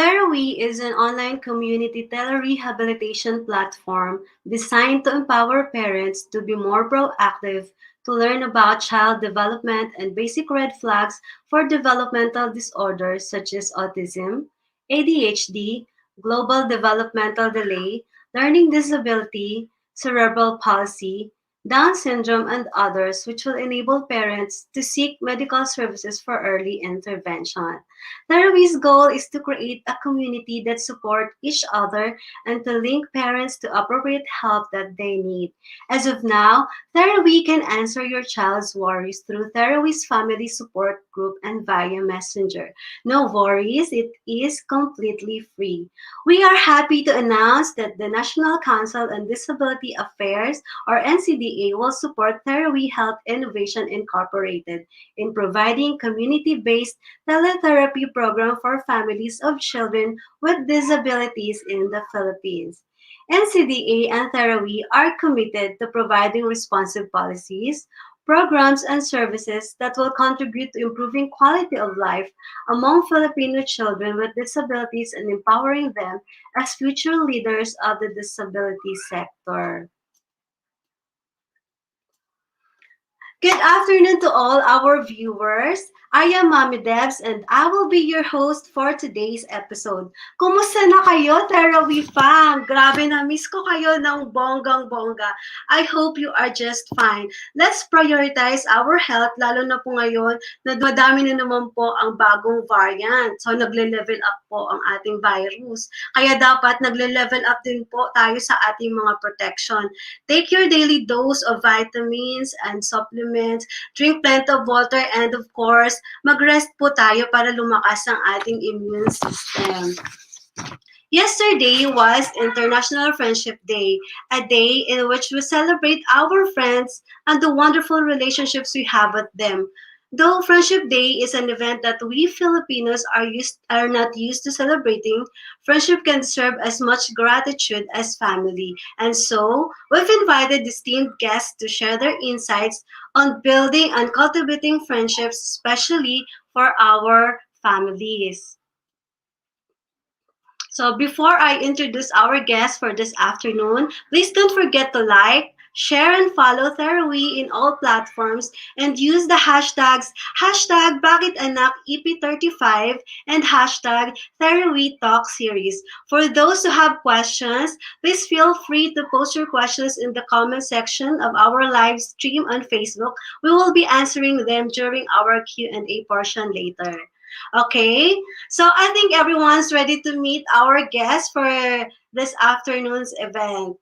Therapy is an online community telerehabilitation platform designed to empower parents to be more proactive, to learn about child development and basic red flags for developmental disorders such as autism, ADHD, global developmental delay, learning disability, cerebral palsy, Down syndrome, and others, which will enable parents to seek medical services for early intervention. Therapy's goal is to create a community that support each other and to link parents to appropriate help that they need. As of now, Therapy can answer your child's worries through Therapy's family support group and via Messenger. No worries, it is completely free. We are happy to announce that the National Council on Disability Affairs or NCDA will support Therapy Health Innovation Incorporated in providing community-based teletherapy program for families of children with disabilities in the Philippines. NCDA and Therawi are committed to providing responsive policies, programs, and services that will contribute to improving quality of life among Filipino children with disabilities and empowering them as future leaders of the disability sector. Good afternoon to all our viewers. I am Mommy Debs and I will be your host for today's episode. Kumusta na kayo, Terawi fam? Grabe na miss ko kayo ng bonggang-bongga. I hope you are just fine. Let's prioritize our health lalo na po ngayon na madami na naman po ang bagong variant. So nagle-level up po ang ating virus. Kaya dapat nagle-level up din po tayo sa ating mga protection. Take your daily dose of vitamins and supplements, drink plenty of water, and of course, mag-rest po tayo para lumakas ang ating immune system. Yesterday was International Friendship Day, a day in which we celebrate our friends and the wonderful relationships we have with them. Though Friendship Day is an event that we Filipinos are not used to celebrating, friendship can serve as much gratitude as family. And so, we've invited esteemed guests to share their insights on building and cultivating friendships, especially for our families. So before I introduce our guest for this afternoon, please don't forget to like, share, and follow Therawi in all platforms and use the hashtags #BakitAnakEP35 and #Therawi Talk Series. For those who have questions, please feel free to post your questions in the comment section of our live stream on Facebook. We will be answering them during our Q&A portion later. Okay, so I think everyone's ready to meet our guest for this afternoon's event.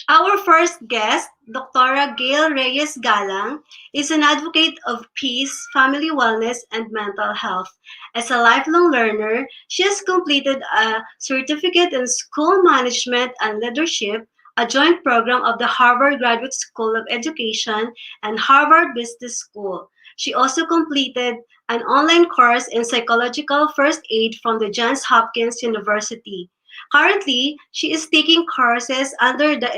Our first guest, Dr. Gail Reyes Galang, is an advocate of peace, family wellness, and mental health. As a lifelong learner, she has completed a certificate in school management and leadership, a joint program of the Harvard Graduate School of Education and Harvard Business School. She also completed an online course in psychological first aid from the Johns Hopkins University. Currently, she is taking courses under the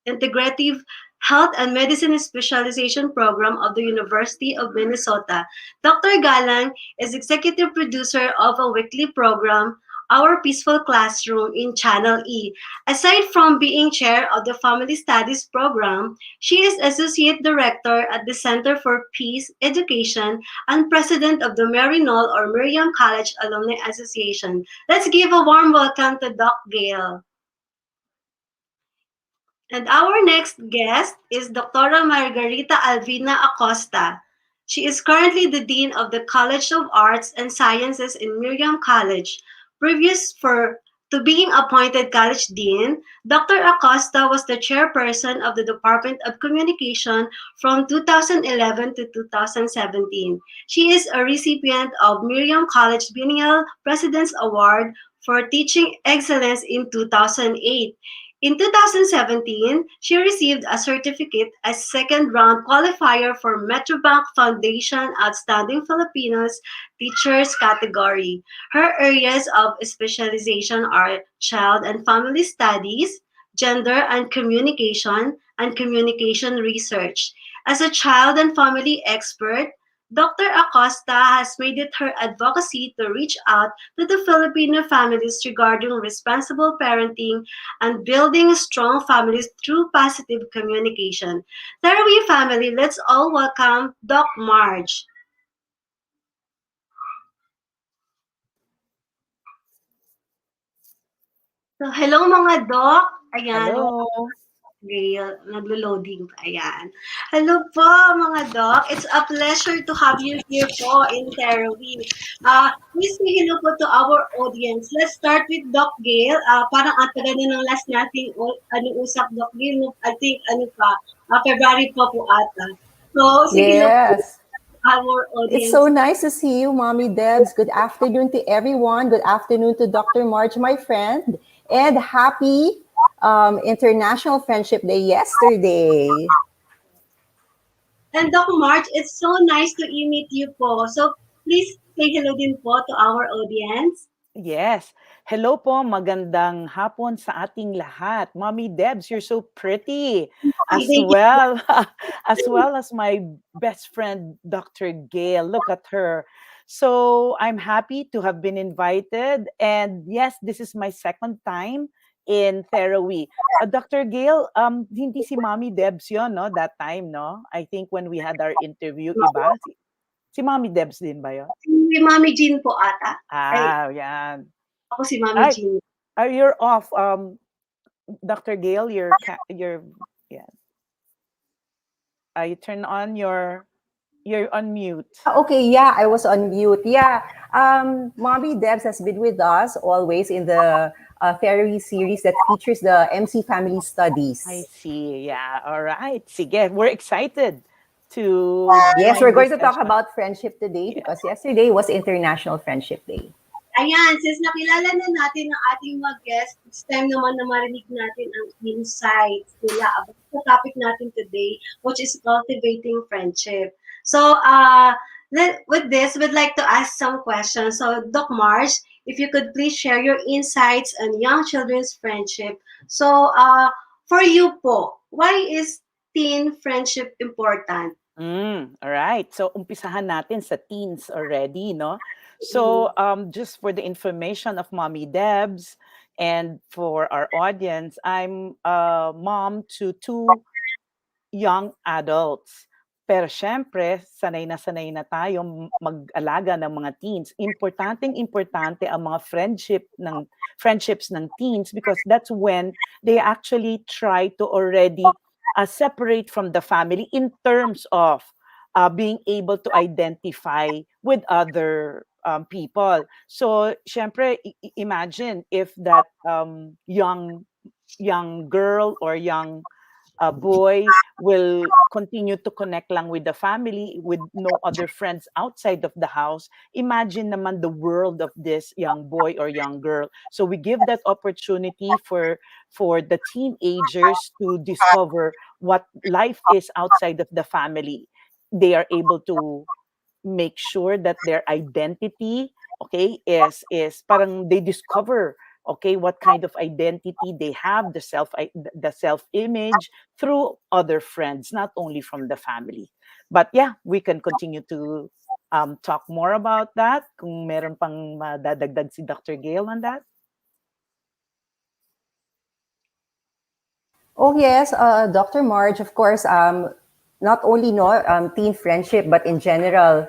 Integrative Health and Medicine Specialization Program of the University of Minnesota. Dr. Galang is executive producer of a weekly program, Our Peaceful Classroom in Channel E. Aside from being chair of the Family Studies program, she is associate director at the Center for Peace Education and president of the Maryknoll or Miriam College Alumni Association. Let's give a warm welcome to Doc Gail. And our next guest is Dr. Margarita Alvina Acosta. She is currently the Dean of the College of Arts and Sciences in Miriam College. Previous to being appointed College Dean, Dr. Acosta was the chairperson of the Department of Communication from 2011 to 2017. She is a recipient of Miriam College Biennial President's Award for Teaching Excellence in 2008. In 2017, she received a certificate as second-round qualifier for Metrobank Foundation Outstanding Filipinos Teachers category. Her areas of specialization are child and family studies, gender and communication research. As a child and family expert, Dr. Acosta has made it her advocacy to reach out to the Filipino families regarding responsible parenting and building strong families through positive communication. Tarawi family, let's all welcome Doc Marge. So, hello mga Doc. Ayan, Hello. Gail, naglo-loading pa. Ayan. Hello po, mga Doc. It's a pleasure to have you here po in Therapy. Please say hello po to our audience. Let's start with Doc Gail. Parang ang tagal na ng last nating usap, Doc Gail. No, I think, February pa po ata. So, sige hello po Yes. our It's audience. so nice to see you, Mommy Debs. Good afternoon to everyone. Good afternoon to Dr. March, my friend. And happy International Friendship Day yesterday. And Doc March, it's so nice to meet you po. So, please say hello din po to our audience. Yes. Hello po, magandang hapon sa ating lahat. Mommy Debs, you're so pretty. Hi, As thank you. well, as well as my best friend, Dr. Gail. Look at her. So I'm happy to have been invited. And yes, this is my second time in Therawi. Dr. Gail, hindi si Mommy Debs yon, no? That time, no? I think when we had our interview, iba. Si Mommy Debs din ba yun? Si Mami Jean po ata. Ay, Yan. ako si Mami Ay, Jean. you're off. Dr. Gail, yeah. You turn on you're on mute. Okay, yeah, I was on mute. Yeah, Mommy Debs has been with us always in the Fairy series that features the MC Family I Studies. see. Yeah. All right. Sige, we're excited to Yes, we're join going this to talk session. about friendship today Yeah. because yesterday was International Friendship Day. Ayan, since nakilala na natin ang ating mga guests, it's time naman na marinig natin ang insights nila about the topic natin today, which is cultivating friendship. So, with this, we'd like to ask some questions. So, Doc Mars, if you could please share your insights on young children's friendship. So, for you po, why is teen friendship important? All right. So umpisahan natin sa teens already, no? Mm. So just for the information of Mommy Debs and for our audience, I'm a mom to two young adults. Pero syempre, sanay na tayo mag-alaga ng mga teens. Importante ang mga friendships ng teens because that's when they actually try to already separate from the family in terms of being able to identify with other people. So, syempre, imagine if that young girl or young boy will continue to connect lang with the family with no other friends outside of the house. Imagine naman the world of this young boy or young girl. So we give that opportunity for the teenagers to discover what life is outside of the family. They are able to make sure that their identity, okay, is parang they discover, okay, what kind of identity they have, the self image through other friends, not only from the family. But yeah, we can continue to talk more about that kung meron pang madadagdag si Dr. Gail on that. Oh yes, Dr. Marge, of course, not only no teen friendship, but in general,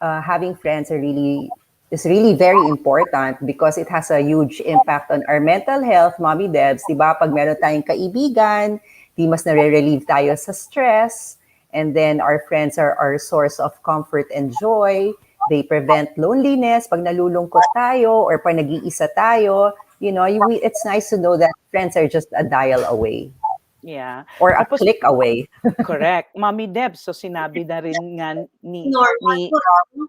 having friends is really very important because it has a huge impact on our mental health. Mommy Debs, di ba? Pag meron tayong kaibigan, di mas nare-relieve tayo sa stress. And then our friends are our source of comfort and joy. They prevent loneliness pag nalulungkot tayo or pag nag-iisa tayo. It's nice to know that friends are just a dial away Yeah. or a Tapos click away. correct, Mommy Deb, so sinabi na rin nga Normal ni po. No?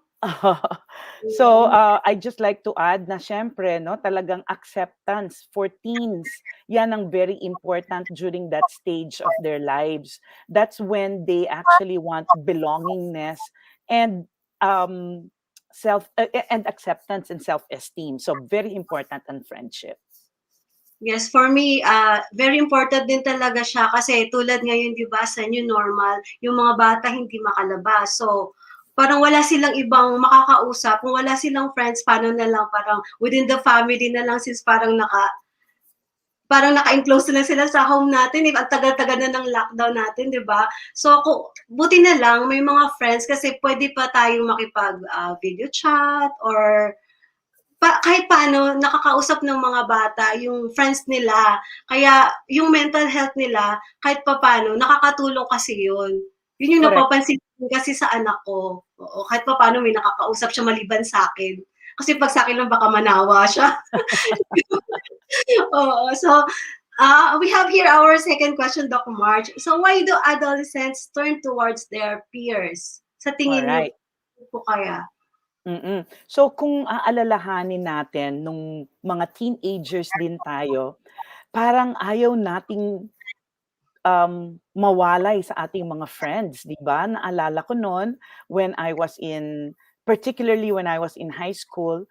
so, Mm. I just like to add na siyempre, no, talagang acceptance for teens, yan ang very important during that stage of their lives. That's when they actually want belongingness and um, and acceptance and self-esteem. So, very important in friendship. Yes, for me, very important din talaga siya kasi tulad ngayon, di ba, sa new normal, yung mga bata hindi makalabas. So, parang wala silang ibang makakausap. Kung wala silang friends, paano na lang parang within the family na lang since parang naka-enclose na sila sa home natin, eh, ang tagal-tagal na ng lockdown natin, 'di ba? So, buti na lang may mga friends kasi pwede pa tayong makipag video chat or kahit paano nakakausap ng mga bata yung friends nila. Kaya yung mental health nila kahit papaano nakakatulong kasi yun. Yun yung Correct. napapansin ko kasi sa anak ko. Oo, kahit papaano may nakakausap siya maliban sa akin. Kasi pag sa akin lang baka manawa siya. Oo. So, we have here our second question, Doc March. So, why do adolescents turn towards their peers? Sa All tingin niyo right. po kaya? So kung aalalahanin natin nung mga teenagers din tayo, parang ayaw nating mawalay sa ating mga friends, 'di ba? Naalala ko noon when I was in particularly when I was in high school,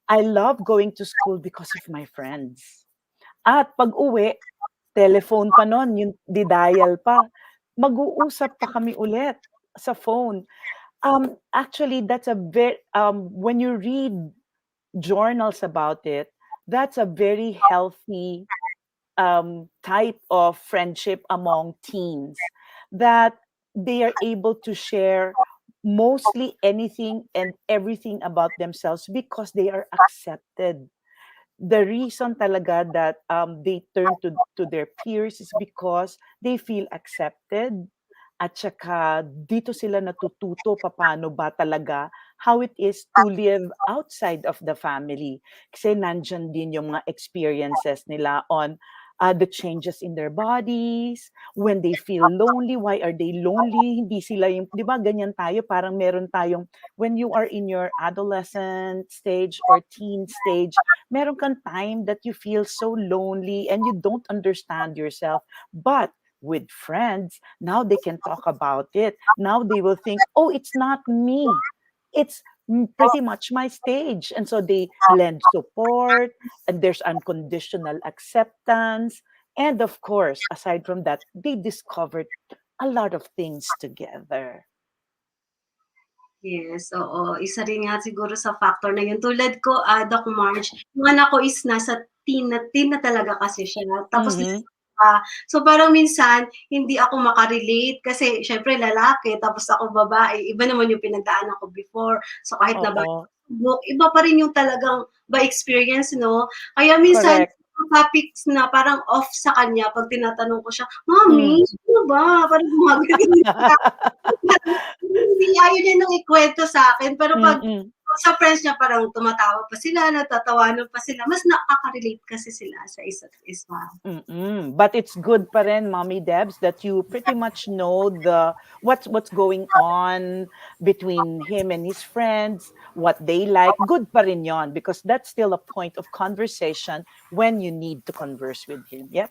I love going to school because of my friends. At pag-uwi, telephone pa no'n, yung di-dial pa. Mag-uusap pa kami ulit sa phone. Actually, that's a very when you read journals about it, that's a very healthy type of friendship among teens that they are able to share mostly anything and everything about themselves because they are accepted. The reason talaga that they turn to their peers is because they feel accepted at saka dito sila natututo papaano ba talaga how it is to live outside of the family. Kasi nandyan din yung mga experiences nila on the changes in their bodies, when they feel lonely, why are they lonely? Hindi sila yung, di ba ganyan tayo, parang meron tayong, when you are in your adolescent stage or teen stage, meron kang time that you feel so lonely and you don't understand yourself. But with friends, now they can talk about it. Now they will think, oh, it's not me. It's pretty much my stage. And so they lend support, and there's unconditional acceptance. And of course, aside from that, they discovered a lot of things together. Yes, oo. Isa rin nga siguro sa factor na yun. Tulad ko, Doc March, yung anak ko is nasa teen na talaga kasi siya. Tapos Mm-hmm. so parang minsan hindi ako makarelate kasi syempre lalaki tapos ako babae. Iba naman yung pinagdaanan ko before. So kahit na ba Oo. book, iba pa rin yung talagang by experience, no? Kaya minsan Correct. topics na parang off sa kanya pag tinatanong ko siya, Mm. Mommy, ano ba? Parang gumagano hindi ayaw niya nang ikwento sa akin, pero pag Mm-mm. sa friends niya parang tumatawa pa sila, nagtatawanan pa sila, mas nakaka-relate kasi sila sa isa't isa. But it's good pa rin, Mommy Debs, that you pretty much know the what's going on between him and his friends, what they like. Good pa rin yon because that's still a point of conversation when you need to converse with him. Yep.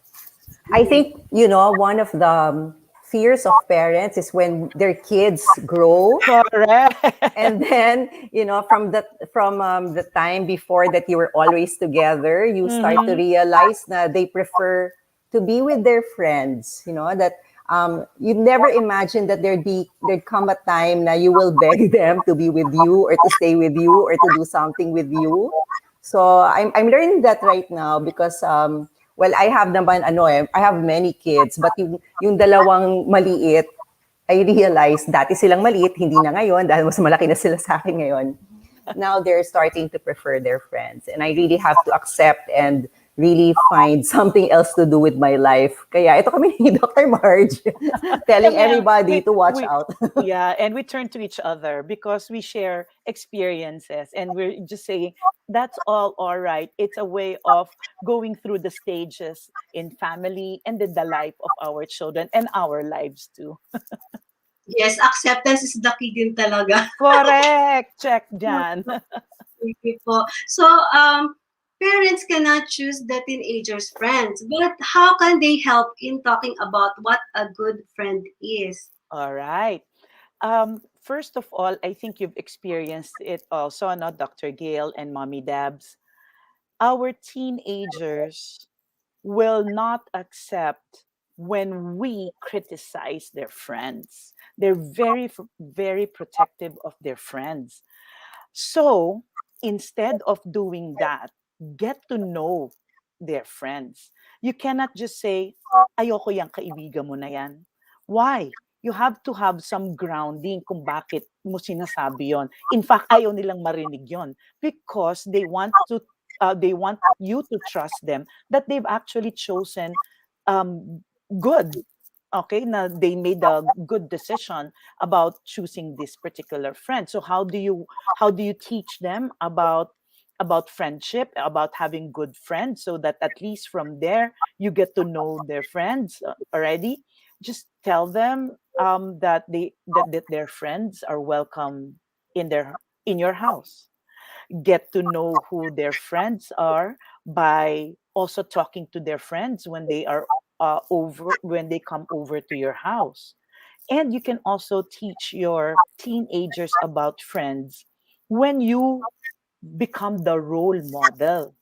I think, one of the fears of parents is when their kids grow, Correct. and then from the time before that you were always together, you start to Mm-hmm. realize that they prefer to be with their friends, that you never imagine that there'd come a time that you will beg them to be with you or to stay with you or to do something with you. So I'm learning that right now because well, I have naman I have many kids, but yung dalawang maliit, I realized dati silang maliit, hindi na ngayon dahil mas malaki na sila sa akin ngayon. Now they're starting to prefer their friends, and I really have to accept and really find something else to do with my life. Kaya ito kami ni Dr. Marge telling Yeah, everybody we to watch we out. yeah, and we turn to each other because we share experiences and we're just saying that's all right. It's a way of going through the stages in family and in the life of our children and our lives too. Yes, acceptance is the key din talaga. Correct. Check, Jan. Thank you po. So, parents cannot choose the teenager's friends, but how can they help in talking about what a good friend is? All right. First of all, I think you've experienced it also, not Dr. Gail and Mommy Dabs. Our teenagers will not accept when we criticize their friends. They're very protective of their friends. So instead of doing that, get to know their friends. You cannot just say, ayoko yung kaibigan mo na yan. Why? You have to have some grounding kung bakit mo sinasabi yon. In fact, ayaw nilang marinig yon because they want you to trust them that they've actually chosen good, okay, na they made a good decision about choosing this particular friend. So how do you teach them about friendship, about having good friends, so that at least from there you get to know their friends already? Just tell them that their friends are welcome in your house. Get to know who their friends are by also talking to their friends when they are over when they come over to your house. And you can also teach your teenagers about friends when you become the role model.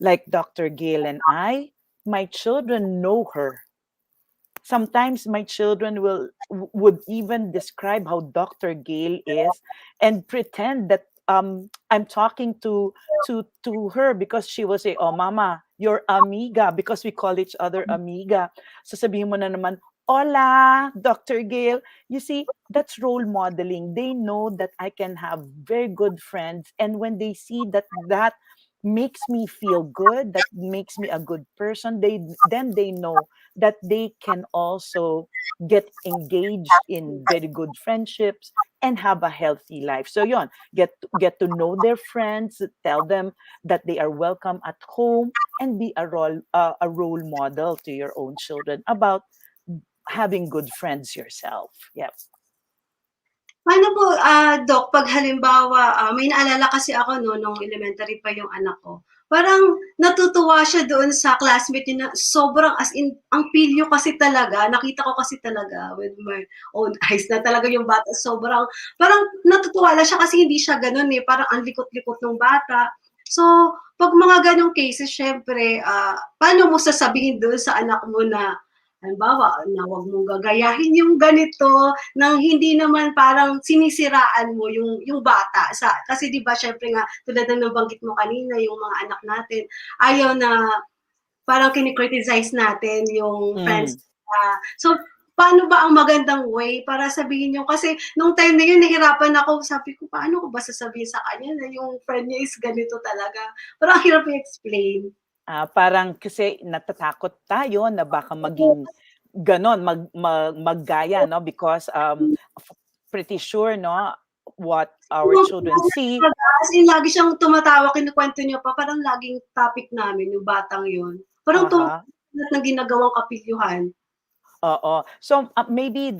Like Dr. Gail and I, my children know her. Sometimes my children would even describe how Dr. Gail is and pretend that I'm talking to her, because she will say, "Oh, mama, your amiga," because we call each other amiga. Sasabihin mo na naman, "Hola, Dr. Gail." You see, that's role modeling. They know that I can have very good friends, and when they see that makes me feel good, that makes me a good person, they know that they can also get engaged in very good friendships and have a healthy life. So yon, get to know their friends, tell them that they are welcome at home, and be a role model to your own children about having good friends yourself. Yep. Paano po, Doc, 'pag halimbawa, may naalala kasi ako 'no, nung elementary pa yung anak ko. Parang natutuwa siya doon sa classmate niya na sobrang as in ang pilyo kasi talaga, nakita ko kasi talaga with my own eyes na talaga yung bata sobrang parang natutuwa lang siya kasi hindi siya gano'n, eh, parang ang likot-likot nung bata. So, 'pag mga gano'ng cases siyempre, paano mo sasabihin doon sa anak mo na halimbawa na huwag mong gagayahin yung ganito nang hindi naman parang sinisiraan mo yung bata sa kasi 'di ba syempre nga tulad ng nabanggit mo kanina yung mga anak natin ayaw na parang kini-criticize natin yung friends Mm. so paano ba ang magandang way para sabihin yung kasi nung time na yun nahirapan ako sabi ko paano ko ba sasabihin sa kanya na yung friend niya is ganito talaga parang ang hirap i-explain. Parang kasi natatakot tayo na baka maging gano'n, maggaya, no? Because pretty sure, no, what our Yung children see. talaga, as in lagi siyang tumatawa, kinukuwento niya pa, parang laging topic namin yung batang yun. Parang Aha. lahat ng ginagawang kapilyuhan. Oo. So, maybe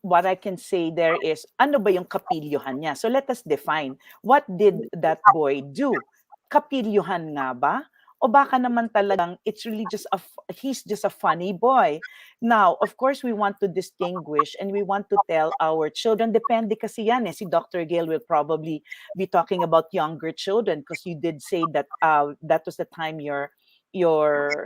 what I can say there is, ano ba yung kapilyuhan niya? So, let us define. What did that boy do? Kapilyuhan nga ba? O baka naman talagang he's just a funny boy. Now, of course, we want to distinguish and we want to tell our children, depende kasi yan eh. Si Dr. Gail will probably be talking about younger children because you did say that that was the time your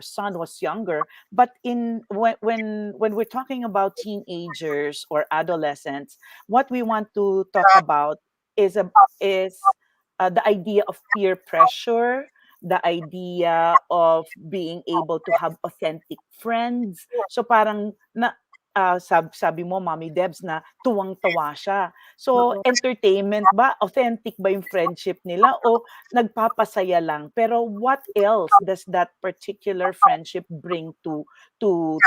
son was younger. But when we're talking about teenagers or adolescents, what we want to talk about is the idea of peer pressure, the idea of being able to have authentic friends. So parang sabi mo, Mommy Debs, na tuwang-tawa siya. So, Oo. entertainment ba? Authentic ba yung friendship nila? O nagpapasaya lang? Pero what else does that particular friendship bring to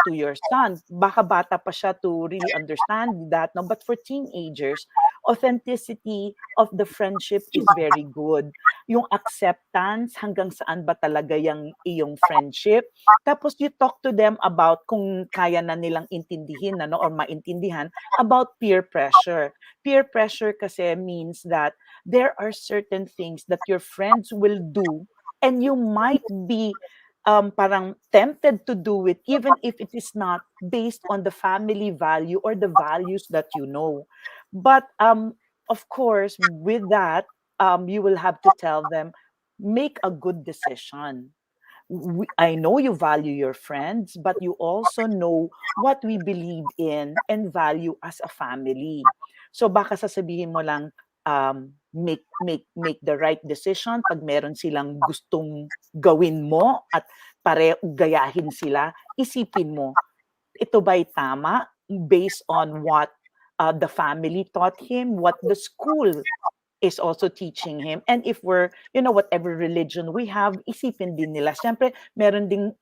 your son? Baka bata pa siya to really understand that. No? But for teenagers, authenticity of the friendship is very good. Yung acceptance, hanggang saan ba talaga yung iyong friendship? Tapos you talk to them about kung kaya na nilang intindihin ano or maintindihan about peer pressure. Peer pressure kasi means that there are certain things that your friends will do and you might be parang tempted to do it even if it is not based on the family value or the values that you know. But of course, with that, you will have to tell them, make a good decision, I know you value your friends, but you also know what we believe in and value as a family. So baka sasabihin mo lang, make the right decision pag meron silang gustong gawin mo at gayahin sila, isipin mo, ito ba'y tama based on what the family taught him, what the school is also teaching him. And if we're, whatever religion we have, isipin din nila. Siyempre, meron ding,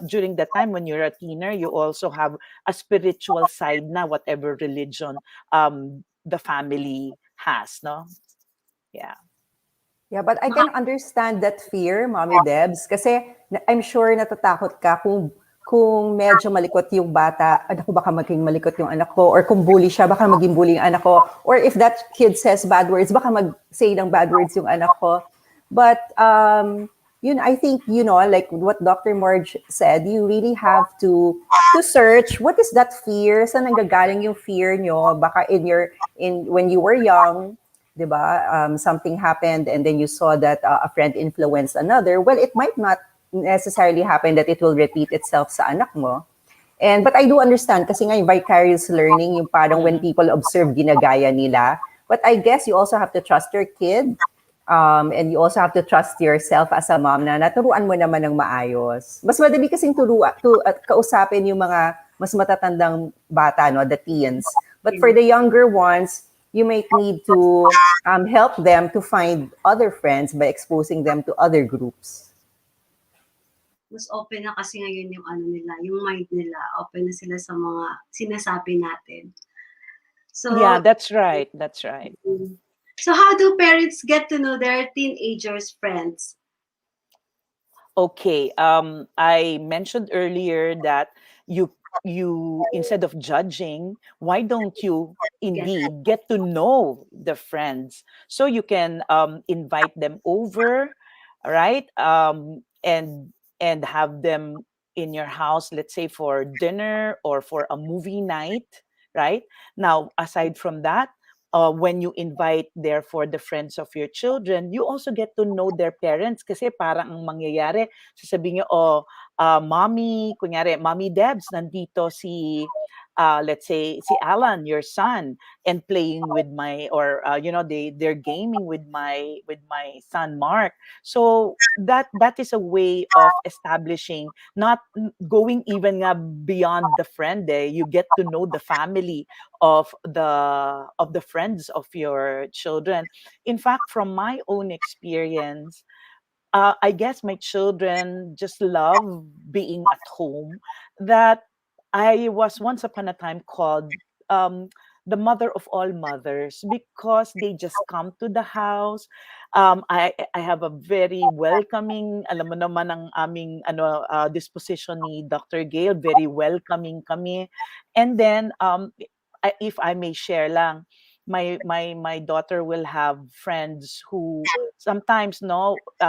during the time when you're a teener, you also have a spiritual side na whatever religion the family has, no? Yeah. Yeah, but I can understand that fear, Mommy Debs, kasi I'm sure natatakot ka kung medyo malikot yung bata, anak ko baka maging malikot yung anak ko, or kung bully siya, baka maging bully yung anak ko, or if that kid says bad words, baka mag-say ng bad words yung anak ko. But I think like what Dr. Marge said, you really have to search what is that fear, saan nanggagaling yung fear nyo, baka when you were young, 'di ba? Something happened and then you saw that a friend influenced another. Well, it might not necessarily happen that it will repeat itself sa anak mo. But I do understand kasi nga yung vicarious learning, yung parang when people observe, ginagaya nila. But I guess you also have to trust your kid. And you also have to trust yourself as a mom na naturuan mo naman ng maayos. Mas madali kasing kausapin yung mga mas matatandang bata, no, the teens. But for the younger ones, you might need to help them to find other friends by exposing them to other groups. Mas open na kasi ngayon yung nila, yung mind nila. Open na sila sa mga sinasabi natin. So, Yeah, that's right. That's right. So how do parents get to know their teenagers' friends? Okay. I mentioned earlier that you instead of judging, why don't you indeed get to know the friends so you can invite them over, right? And have them in your house, let's say for dinner or for a movie night, right? Now, aside from that, when you invite therefore the friends of your children, you also get to know their parents kasi parang ang mangyayari, sasabihin niyo, mommy, kunyari, Mommy Debs, nandito si, let's say, si Alan, your son, and playing with my, or, they're gaming with my son, Mark. So that is a way of establishing, not going even beyond the friend. You get to know the family of the friends of your children. In fact, from my own experience, I guess my children just love being at home. That I was once upon a time called um, the mother of all mothers because they just come to the house. I have a very welcoming, alam mo naman ang aming disposition ni Dr. Gail, very welcoming kami. And then if I may share lang, my daughter will have friends who sometimes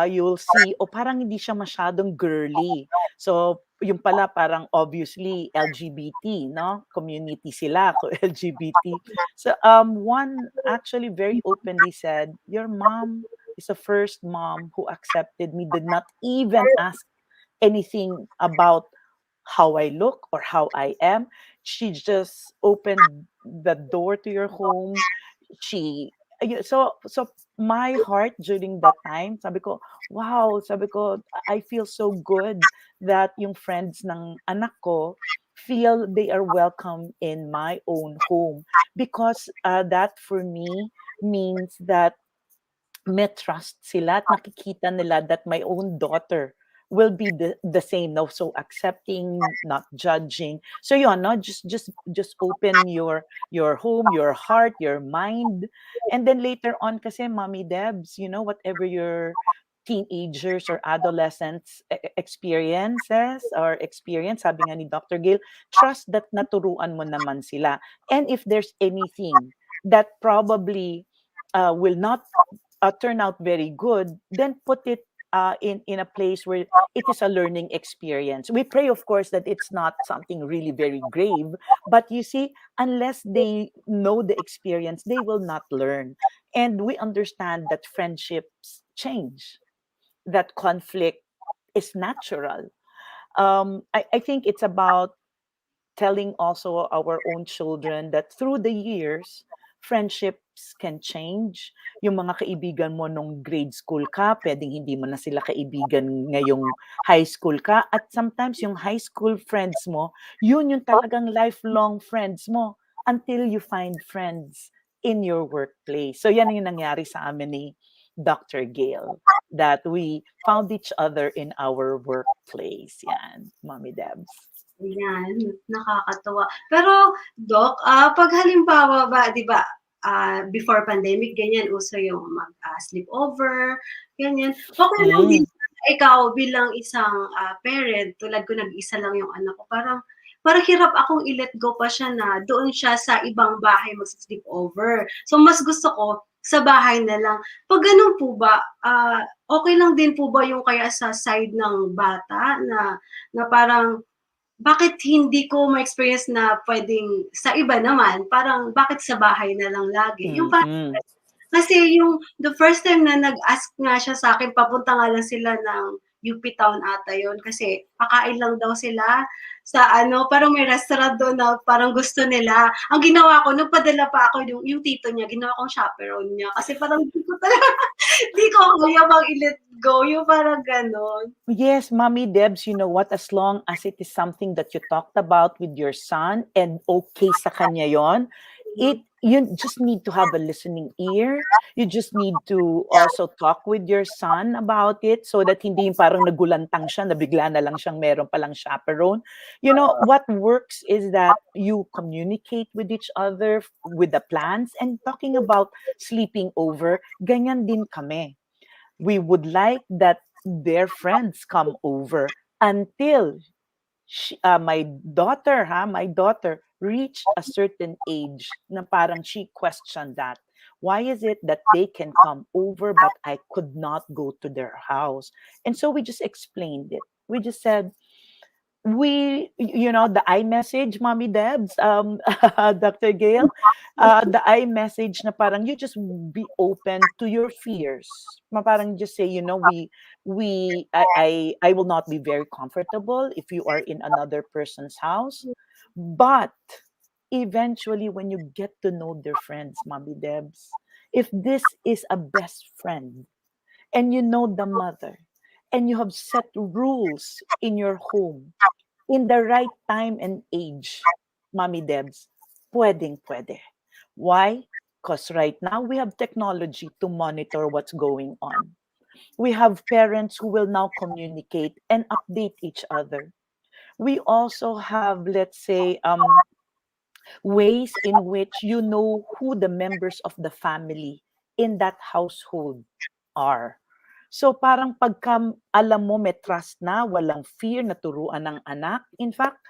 you'll see parang hindi siya masyadong girly. So yung pala parang obviously LGBT, no? Community sila, LGBT. So one actually very openly said, "Your mom is the first mom who accepted me, did not even ask anything about how I look or how I am. She just opened the door to your home. She so my heart during that time, sabi ko, wow, sabi ko, I feel so good that yung friends ng anak ko feel they are welcome in my own home because that for me means that may trust sila at nakikita nila that my own daughter will be the same, no, so accepting, not judging. So yun, no, just open your home, your heart, your mind. And then later on kasi, Mommy Debs, whatever your teenagers or adolescents experiences or experience, sabi nga ni Dr. Gail, trust that naturuan mo naman sila. And if there's anything that probably will not turn out very good, then put it in a place where it is a learning experience. We pray, of course, that it's not something really very grave, but you see, unless they know the experience, they will not learn. And we understand that friendships change, that conflict is natural. I think it's about telling also our own children that through the years, friendships can change. Yung mga kaibigan mo nung grade school ka, pwedeng hindi mo na sila kaibigan ngayong high school ka. At sometimes yung high school friends mo, yun yung talagang lifelong friends mo until you find friends in your workplace. So yan yung nangyari sa amin ni Dr. Gail, that we found each other in our workplace. Yan, Mommy Debs. Ayan, nakakatuwa. Pero Doc, 'pag halimbawa ba 'di ba, before pandemic ganyan uso yung sleepover, ganyan. Okey lang din Mm. ba ikaw bilang isang, parent tulad ko nag-isa lang yung anak ko, parang parang hirap akong i-let go pa siya na doon siya sa ibang bahay magsi-sleepover. So mas gusto ko sa bahay na lang. 'Pag gano'n po ba, okey lang din po ba yung kaya sa side ng bata na na parang bakit hindi ko ma-experience na puwedeng sa iba naman, parang bakit sa bahay na lang lagi, yung parang Mm. kasi yung the first time na nag-ask nga siya sa'kin papunta nga lang sila ng UP Town ata yun kasi kakain lang daw sila sa ano, parang may restaurant dun na parang gusto nila. Ang ginawa ko nagpadala pa ako yung tito niya ginawa kong chaperone niya kasi parang di ko talaga di ko kaya bang i-let go, yung parang gano'n. Yes, Mommy Debs, you know what? As long as it is something that you talked about with your son and okay sa kanya yon, you just need to have a listening ear. You just need to also talk with your son about it so that hindi yung parang nagulantang siya, na bigla na lang siyang meron palang chaperone. You know, what works is that you communicate with each other with the plans, and talking about sleeping over, ganyan din kami. We would like that their friends come over until my daughter reached a certain age na parang she questioned that. Why is it that they can come over but I could not go to their house? And so we just explained it. We just said, the iMessage, Mommy Debs, Dr. Gail, the iMessage na parang you just be open to your fears. Parang just say, I will not be very comfortable if you are in another person's house. But eventually, when you get to know their friends, Mommy Debs, if this is a best friend and you know the mother and you have set rules in your home, in the right time and age, Mommy Debs, pwedeng-pwede. Why? Because right now we have technology to monitor what's going on. We have parents who will now communicate and update each other. We also have, let's say, ways in which you know who the members of the family in that household are. So parang pagka alam mo may trust na, walang fear na turuan ng anak. In fact,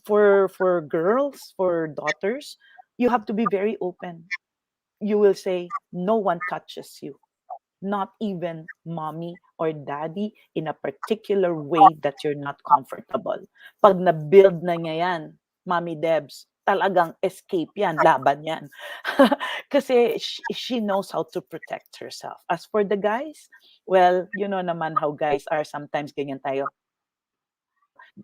for girls, for daughters, you have to be very open. You will say, no one touches you, not even mommy or daddy, in a particular way that you're not comfortable. Pag na-build na niya yan, Mommy Debs, talagang escape yan, laban yan. Kasi she knows how to protect herself. As for the guys, well, you know naman how guys are, sometimes ganyan tayo.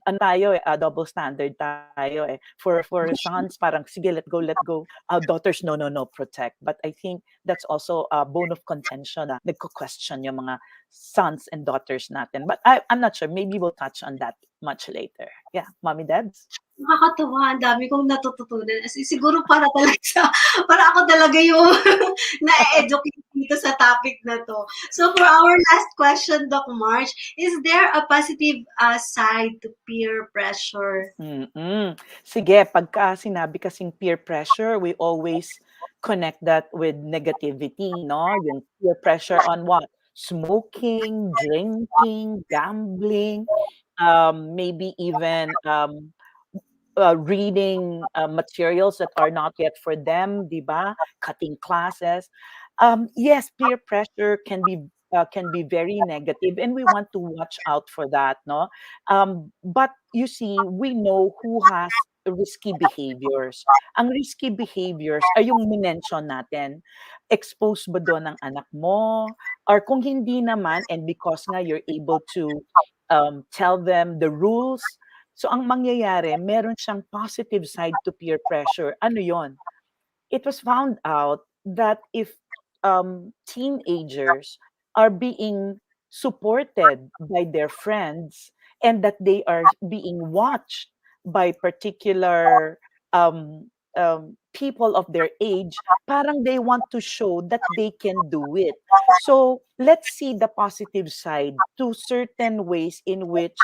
Ano tayo eh, double standard tayo eh. For sons, parang sige, let go, let go. Daughters, no, no, no, protect. But I think that's also a bone of contention na nagko-question yung mga sons and daughters natin. But I'm not sure. Maybe we'll touch on that much later. Yeah, Mommy Debs? Nakakatuwa, ang dami kong natututunan. As in, siguro para talaga para ako talaga yung na-educate dito sa topic na to. So for our last question, Doc March, is there a positive side to peer pressure? Mm. Sige, pagka sinabi kasing peer pressure, we always connect that with negativity, no? Yung peer pressure on what? Smoking, drinking, gambling, maybe even reading materials that are not yet for them, di ba? Cutting classes. Yes, peer pressure can be very negative, and we want to watch out for that, no? But you see, we know who has risky behaviors. Ang risky behaviors ay yung minention natin. Expose ba doon ang anak mo? Or kung hindi naman, and because nga you're able to tell them the rules, so ang mangyayari, meron siyang positive side to peer pressure. Ano yon? It was found out that if teenagers are being supported by their friends and that they are being watched by particular people of their age, parang they want to show that they can do it. So let's see the positive side to certain ways in which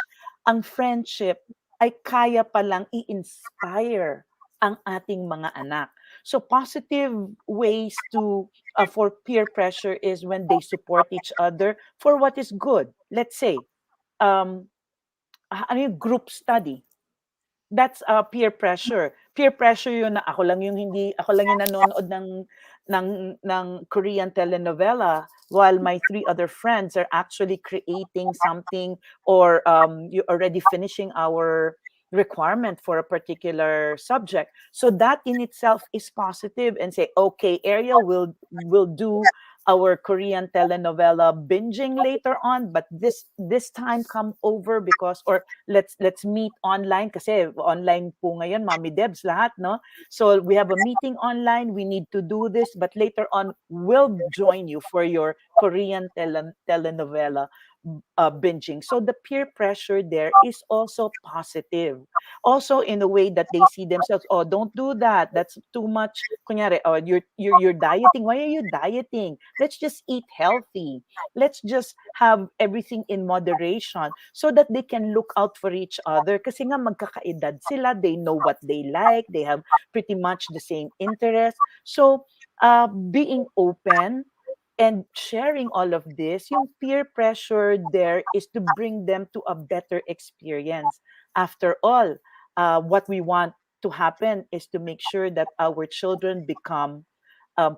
ang friendship ay kaya palang i-inspire ang ating mga anak. So positive ways to for peer pressure is when they support each other for what is good. Let's say um ano yung group study. That's peer pressure. Peer pressure yun na ako lang yung nanonood ng Korean telenovela while my three other friends are actually creating something or you already finishing our requirement for a particular subject. So that in itself is positive and say, okay, Ariel will do our Korean telenovela binging later on, but this time come over because or let's meet online kasi online po ngayon, Mommy Debs lahat, no? So we have a meeting online, we need to do this, but later on we'll join you for your Korean telenovela binging. So the peer pressure there is also positive. Also in a way that they see themselves, oh, don't do that. That's too much. Kunyari, oh, you're dieting. Why are you dieting? Let's just eat healthy. Let's just have everything in moderation so that they can look out for each other. Kasi nga magkakaedad sila, they know what they like, they have pretty much the same interests. So being open and sharing all of this, yung peer pressure there is to bring them to a better experience. After all, what we want to happen is to make sure that our children become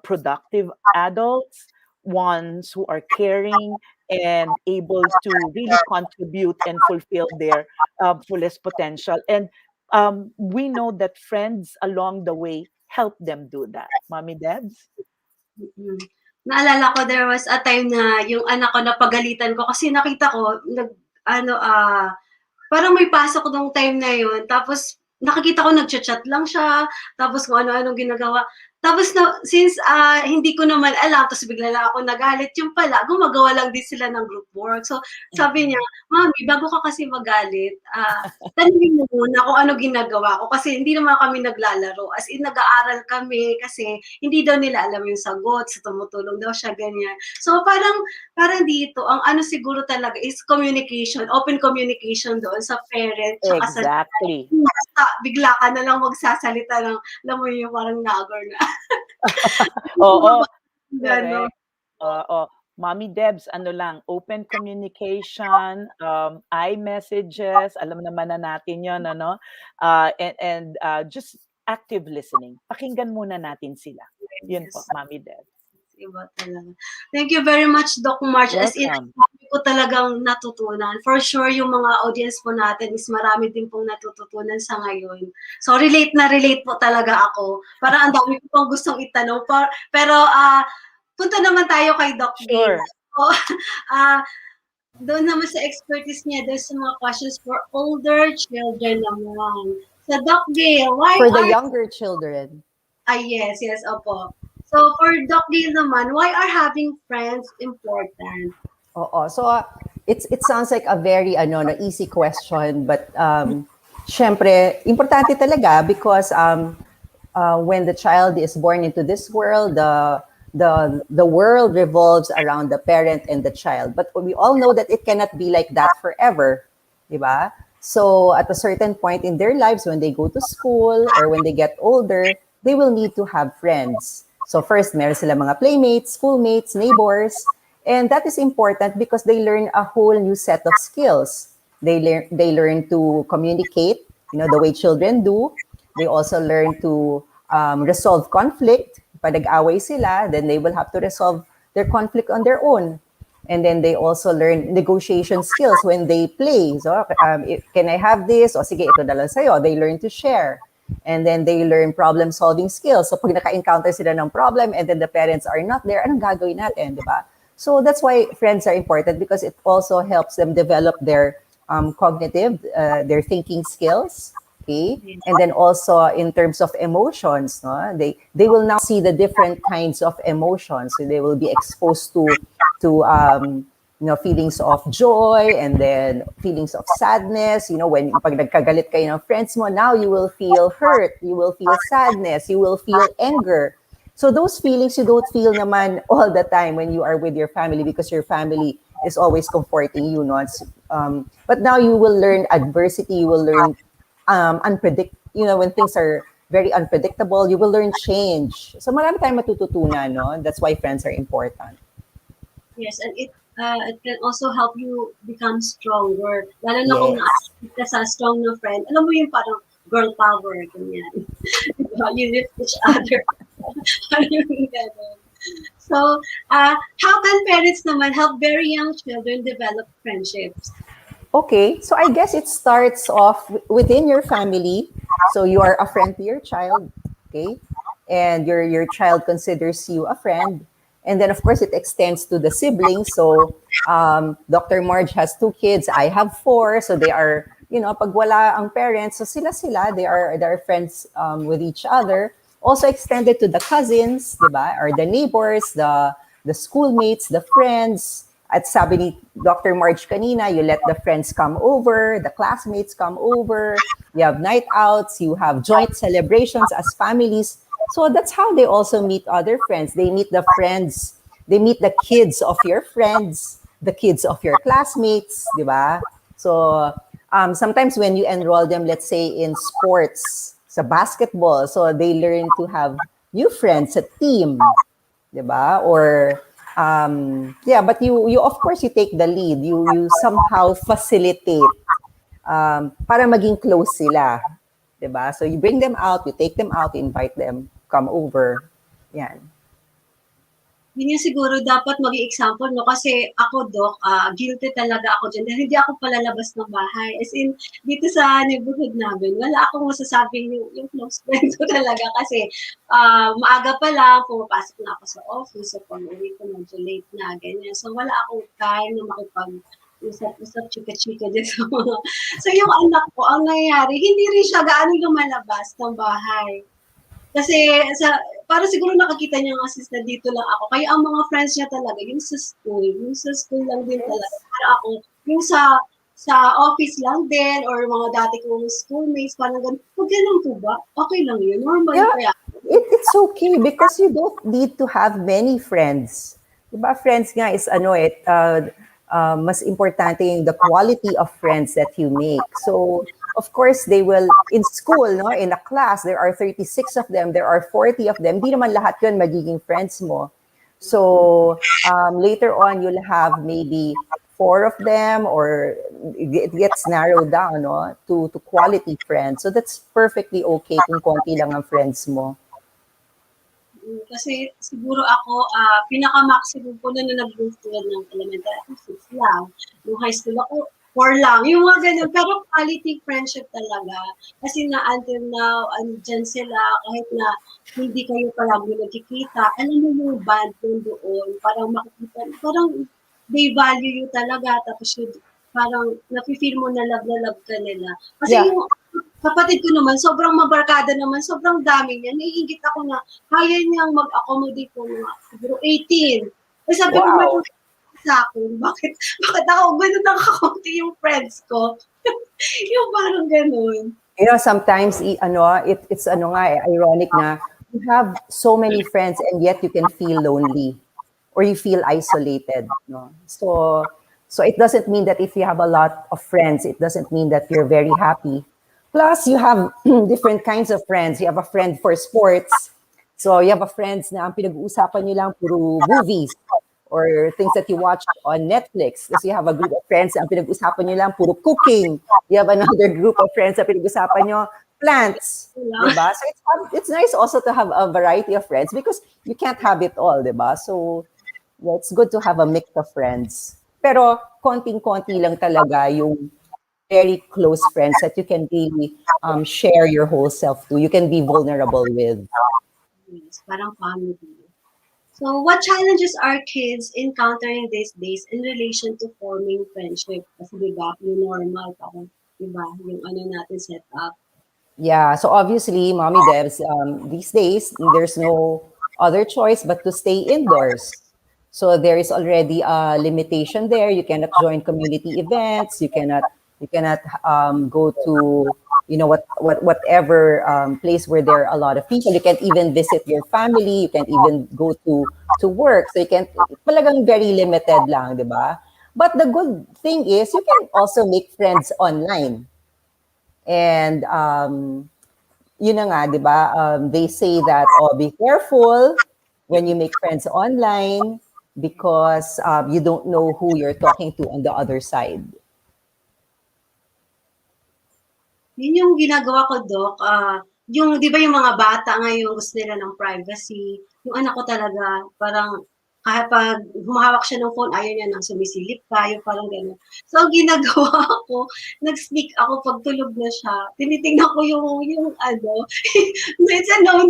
productive adults, ones who are caring and able to really contribute and fulfill their fullest potential. And we know that friends along the way help them do that. Mommy Debs? Mm. Naalala ko there was a time na yung anak ko napagalitan ko kasi nakita ko ano, parang may pasok nung time na yun tapos nakikita ko nagcha-chat lang siya, tapos kung ano-anong ginagawa. Tapos na since, hindi ko naman alam tapos bigla lang ako nagalit, yung pala gumagawa lang din sila ng group work. So sabi niya, Mm-mm. "Mommy, bago ka kasi magalit, tanungin mo muna kung ano ginagawa ko kasi hindi naman kami naglalaro, as in nag-aaral kami kasi hindi daw nila alam yung sagot, so tumutulong daw siya, ganyan." So parang parang dito ang ano siguro talaga is communication, open communication doon sa parent tsaka sa Exactly. basta bigla ka na lang magsasalita ng alam mo yung parang nagor na. Oo, Gano'n. correct. Oo. Mommy Debs, ano lang, open communication, iMessages, alam naman na natin 'yon, ano? And just active listening. Pakinggan muna natin sila. 'Yun po, Yes. Mommy Debs. Iba talaga. Thank you very much, Doc March. As in, ang Welcome. dami ko talagang natutunan. For sure, yung mga audience po natin is marami din pong natututunan sa ngayon. So, relate po talaga ako. Parang ang dami ko pang gustong itanong. Pero, punta naman tayo kay Doc Gail. Sure. So, ah, doon naman sa expertise niya, there's some mga questions for older children naman. So, Doc Gail, why For the are younger children. yes, opo. So, for Doc Gail naman, why are having friends important? Oo. So, it sounds like a very no, easy question, but syempre, importante talaga because when the child is born into this world, the world revolves around the parent and the child. But we all know that it cannot be like that forever, di ba? So at a certain point in their lives, when they go to school or when they get older, they will need to have friends. So first, meron sila mga playmates, schoolmates, neighbors, and that is important because they learn a whole new set of skills. They learn to communicate, the way children do. They also learn to resolve conflict. Pag nag-away sila, then they will have to resolve their conflict on their own. And then they also learn negotiation skills when they play. So, can I have this? O sige, ito na lang sa'yo. They learn to share. And then they learn problem-solving skills. So pag naka-encounter sila ng problem and then the parents are not there, anong gagawin natin, di ba? So that's why friends are important because it also helps them develop their cognitive, their thinking skills. Okay, and then also in terms of emotions, no, they will now see the different kinds of emotions. So they will be exposed to feelings of joy and then feelings of sadness. When pag nagkagalit kayo ng friends mo, now you will feel hurt, you will feel sadness, you will feel anger. So those feelings you don't feel naman all the time when you are with your family because your family is always comforting you, no? But now you will learn adversity, you will learn when things are very unpredictable, you will learn change. So marami tayong matututunan, no? That's why friends are important. Yes, and it can also help you become stronger. Lalo na kung Yes. na-active ka sa strong na friend. Alam mo yung parang girl power, ganyan. You lift each other. Parang yung ganun. So, how can parents naman help very young children develop friendships? Okay, so I guess it starts off within your family. So you are a friend to your child, okay? And your child considers you a friend. And then, of course, it extends to the siblings. So Dr. Marge has 2 kids. I have 4. So they are, pag wala ang parents, so sila, they are friends with each other. Also extended to the cousins, diba? Or the neighbors, the schoolmates, the friends. At sabi ni Dr. Marge kanina, you let the friends come over, the classmates come over, you have night outs, you have joint celebrations as families. So that's how they also meet other friends. They meet the friends, they meet the kids of your friends, the kids of your classmates, di ba? So sometimes when you enroll them, let's say in sports, sa basketball, so they learn to have new friends, a team, di ba? Or but you of course you take the lead. You somehow facilitate para maging close sila, 'di ba? So you bring them out, you take them out, you invite them, come over. Yan. Yun yung siguro dapat maging example, no? Kasi ako, Doc, guilty talaga ako dyan. Dahil hindi ako palalabas ng bahay. As in, dito sa neighborhood namin, wala akong masasabing yung close friend ko talaga. Kasi maaga pa lang, pumapasok na ako sa office. So, pag uwi ko, medyo late na, ganyan. So, wala akong time na usap, chika-chika din sa mga... So, yung anak ko, ang nangyayari, hindi rin siya gaano lumalabas ng bahay. Kasi para siguro nakakita niya nga sis na dito lang ako. Kaya ang mga friends niya talaga, yung sa school lang din talaga. Para ako, yung sa office lang din, or mga dati kong schoolmates, parang ganun. Huwag ganun po ba? Okay lang yun. Normal Yeah, kaya. it's okay because you don't need to have many friends. Diba? Friends nga is mas importante yung the quality of friends that you make. So, of course, they will, in school, no, in a class, there are 36 of them, there are 40 of them. Di naman lahat yun magiging friends mo. So, later on, you'll have maybe 4 of them or it gets narrowed down, no, to quality friends. So, that's perfectly okay kung konti lang ang friends mo. Kasi siguro ako, pinaka-maximum ko na nag-move to ng elementary, 6 lang. Nung high school ako, 4 lang. Yung mga ganun. Pero quality friendship talaga. Kasi na until now, andyan sila, kahit na hindi kayo palagi nagkikita, alam mo yung band mo doon, parang makikita, parang they value you talaga, tapos yun, parang nafe-feel mo na love ka nila. Kasi Yeah. yung kapatid ko naman, sobrang mabarkada naman, sobrang dami niya. Naiingit ako na kaya niyang mag-accommodate ko mga siguro 18. Eh sabi ko, may Wow. sa akin, bakit ako ganun ang kakunti yung friends ko? Yung parang ganun. Sometimes it's ironic na you have so many friends and yet you can feel lonely or you feel isolated, no? So it doesn't mean that if you have a lot of friends, it doesn't mean that you're very happy. Plus, you have different kinds of friends. You have a friend for sports. So you have a friends na ang pinag-uusapan nyo lang puro movies or things that you watch on Netflix. Kasi you have a group of friends na ang pinag-usapan nyo lang puro cooking. You have another group of friends na pinag-usapan nyo plants. Diba? So it's nice also to have a variety of friends because you can't have it all, diba? So it's good to have a mix of friends. Pero konting-konti lang talaga yung very close friends that you can really share your whole self to. You can be vulnerable with. Yes, parang family. So, what challenges are kids encountering these days in relation to forming friendship? Kasi diba, yung normal, parang, diba, yung ano natin set up. Yeah, so obviously, Mommy Debs, these days, there's no other choice but to stay indoors. So there is already a limitation there. You cannot join community events. You cannot go to whatever place where there are a lot of people. You can't even visit your family. You can't even go to work. So you can't. Talagang very limited lang, di ba? But the good thing is you can also make friends online. And yun na nga, di ba? They say that, oh, be careful when you make friends online because you don't know who you're talking to on the other side. Yun yung ginagawa ko, Doc. Yung, di ba yung mga bata ngayon gusto nila ng privacy. Yung anak ko talaga, parang kahit pag humahawak siya ng phone, ayaw niya nang sumisilip ka, yung parang gano'n. So, ang ginagawa ko, nag-sneak ako pag tulog na siya. Tinitingnan ko yung ano, minsan no,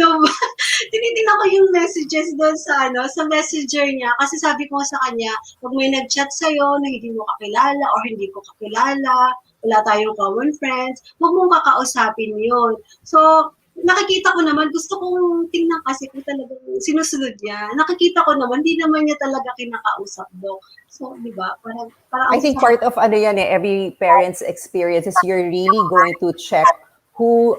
tinitingnan ko yung messages doon sa ano, sa messenger niya. Kasi sabi ko sa kanya, pag may nag-chat sa'yo na hindi mo kakilala or hindi ko kakilala, wala tayong common friends, huwag mong kakausapin yun. So, nakikita ko naman, gusto kong tingnan kasi kung talagang sinusunod niya. Nakikita ko naman, hindi naman niya talaga kinakausap, Dok. So, di ba? Parang I ang think sakit. part of ano yan every parent's experience is you're really going to check who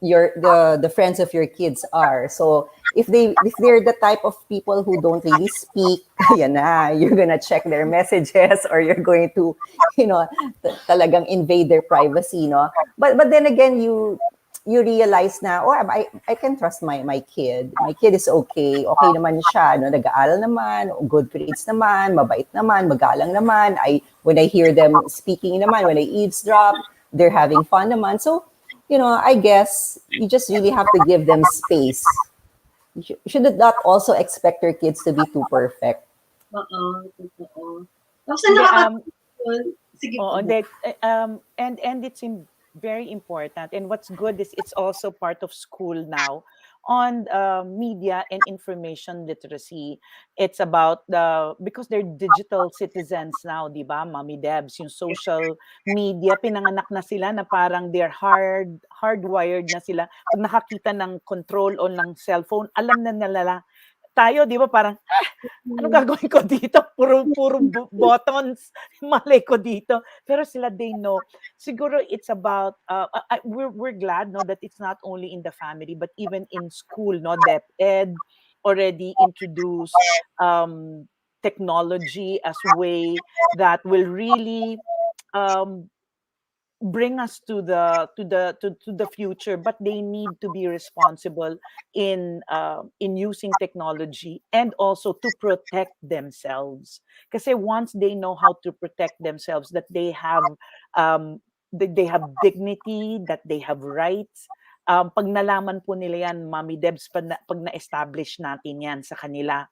the friends of your kids are. So if they're the type of people who don't really speak, yan na, you're gonna check their messages or you're going to, talagang invade their privacy, no? But then again, you realize na, oh, I can trust my kid. My kid is okay. Okay naman siya, no? Nag-aaral naman, good grades naman, mabait naman, magalang naman. When I hear them speaking naman, when I eavesdrop, they're having fun naman. So, I guess you just really have to give them space. You should not also expect your kids to be too perfect. Oo, totoo. Tapos ang Hindi, nakakatawa, sige po, oo, Dok. and it's very important. And what's good is it's also part of school now on media and information literacy. It's about because they're digital citizens now, di ba, Mommy Debs, yung social media, pinanganak na sila na parang they're hardwired na sila. Pag nakakita ng control o ng cellphone, alam na nila. Tayo, di ba, parang ano Hmm. gagawin ko dito? Puro buttons. Malay ko dito. Pero sila, they know. Siguro it's about, we're glad, no, that it's not only in the family, but even in school, no, DepEd already introduced technology as way that will really um, bring us to the future, but they need to be responsible in using technology and also to protect themselves, because once they know how to protect themselves, that they have dignity, that they have rights. Pag nalaman po nila yan, Mommy Debs, pag na-establish natin yan sa kanila,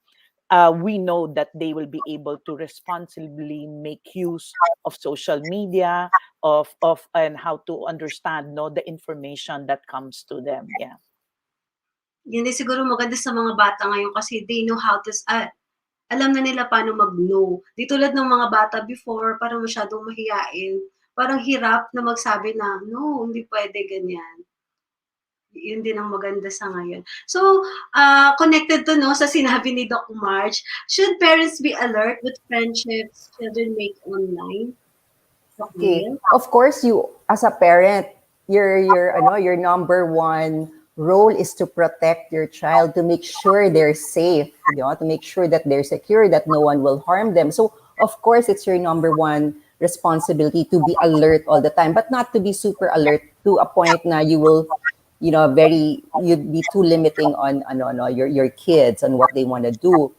we know that they will be able to responsibly make use of social media, of and how to understand, no, the information that comes to them. Yeah. Yun din siguro maganda sa mga bata ngayon kasi they know how to, alam na nila paano mag-no. Di tulad ng mga bata before, parang masyadong mahiyain. Parang hirap na magsabi na, no, hindi pwede ganyan. Yun din ang maganda sa ngayon. So, connected to no sa sinabi ni Doc Marge, should parents be alert with friendships children make online? Doc Okay. Gail? Of course, you as a parent, your number one role is to protect your child, to make sure they're safe, to make sure that they're secure, that no one will harm them. So, of course, it's your number one responsibility to be alert all the time, but not to be super alert to a point na you will, you'd be too limiting on no, your kids and what they want to do.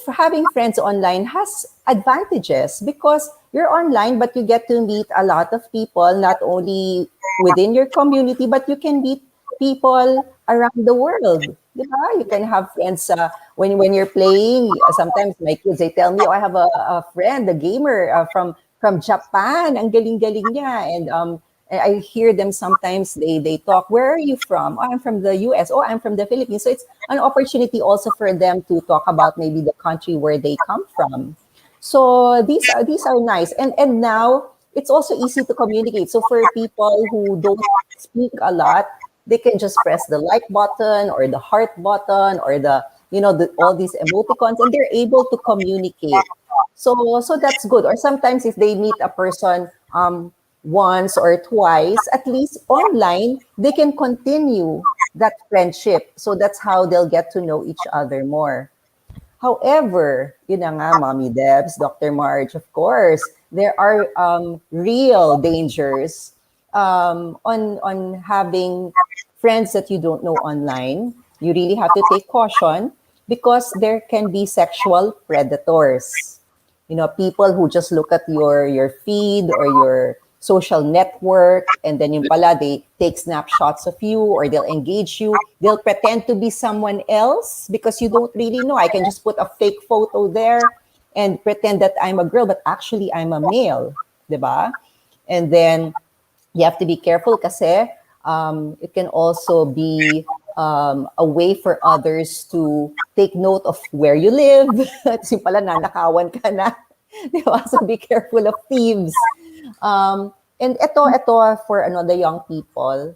Having friends online has advantages because you're online, but you get to meet a lot of people, not only within your community, but you can meet people around the world. Diba? You can have friends when you're playing. Sometimes my kids, they tell me, oh, I have a friend, a gamer from from Japan. Ang galing-galing niya. And I hear them sometimes, they talk, where are you from? Oh, I'm from the US. Oh, I'm from the Philippines. So it's an opportunity also for them to talk about maybe the country where they come from. So these are nice. And now it's also easy to communicate. So for people who don't speak a lot, they can just press the like button or the heart button or all these emoticons, and they're able to communicate. So that's good. Or sometimes if they meet a person once or twice, at least online, they can continue that friendship. So that's how they'll get to know each other more. However, yun na nga, Mommy Debs, Dr. Marge, of course, there are real dangers on having friends that you don't know online. You really have to take caution because there can be sexual predators. People who just look at your feed or your social network, and then yung pala, they take snapshots of you or they'll engage you. They'll pretend to be someone else because you don't really know. I can just put a fake photo there and pretend that I'm a girl, but actually I'm a male, diba? And then you have to be careful kasi it can also be a way for others to take note of where you live. Kasi pala nanakawan ka na. Di ba? So be careful of thieves. And ito for the young people,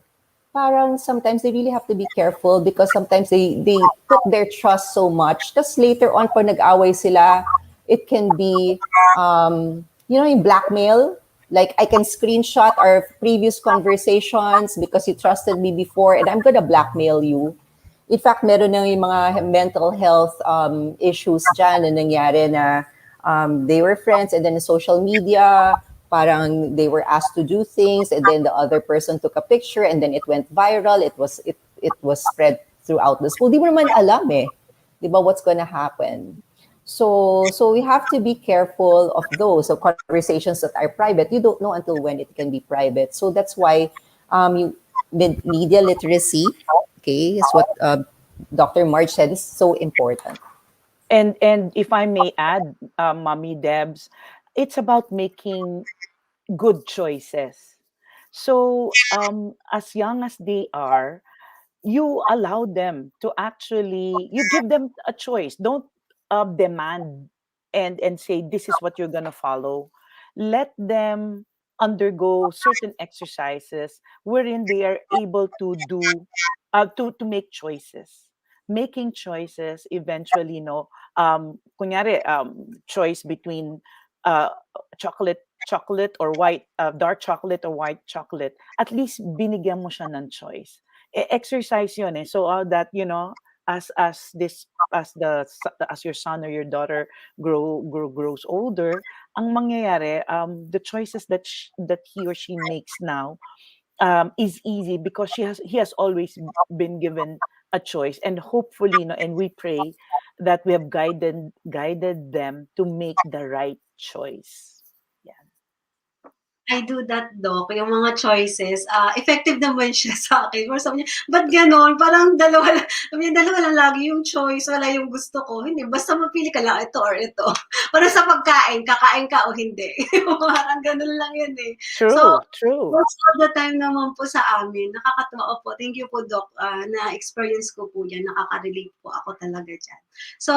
parang sometimes they really have to be careful because sometimes they put their trust so much. Tapos later on, pag nag-away sila, it can be, yung blackmail. Like, I can screenshot our previous conversations because you trusted me before and I'm gonna blackmail you. In fact, meron na yung mga mental health issues dyan na nangyari na they were friends and then in social media, parang they were asked to do things and then the other person took a picture and then it went viral. It was spread throughout the school. Di mo naman alam eh. Di ba what's gonna happen? So we have to be careful of those. So conversations that are private, you don't know until when it can be private. So that's why media literacy, okay, is what Dr. March said is so important. And if I may add, Mommy Debs, it's about making good choices. So as young as they are, you allow them to actually, you give them a choice. Don't demand and say this is what you're gonna follow. Let them undergo certain exercises wherein they are able to do to make choices. Making choices eventually, kunyari, choice between uh, chocolate or white, dark chocolate or white chocolate, at least binigyan mo siya ng choice. Exercise yun eh. So that, as your son or your daughter grows older, ang mangyayari, the choices that he or she makes now is easy because he has always been given a choice, and hopefully, and we pray that we have guided them to make the right choice. Yeah. I do that, Doc, yung mga choices, effective naman siya sa akin. Or sabi niya, ba't gano'n? Parang dalawa lang, sabi niya, dalawa lang lagi yung choice, wala yung gusto ko. Hindi, basta mapili ka lang, ito or ito. Parang sa pagkain, kakain ka o hindi. Parang gano'n lang yun eh. So, True. most of the time naman po sa amin, nakakatawa po. Thank you po, Doc, na-experience ko po yan. Nakaka-relate po ako talaga dyan. So,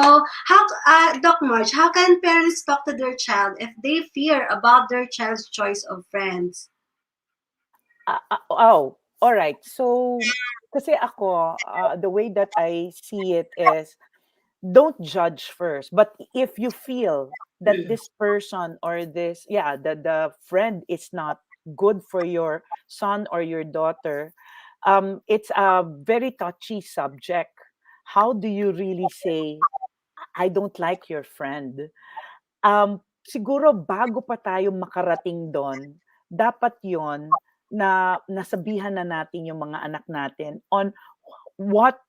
Doc March, how can parents talk to their child if they fear about their child's choice of friends? Oh, all right. So, kasi ako, the way that I see it is, don't judge first. But if you feel that this person or the friend is not good for your son or your daughter, it's a very touchy subject. How do you really say, I don't like your friend? Siguro bago pa tayo makarating doon, dapat yon na nasabihan na natin yung mga anak natin on what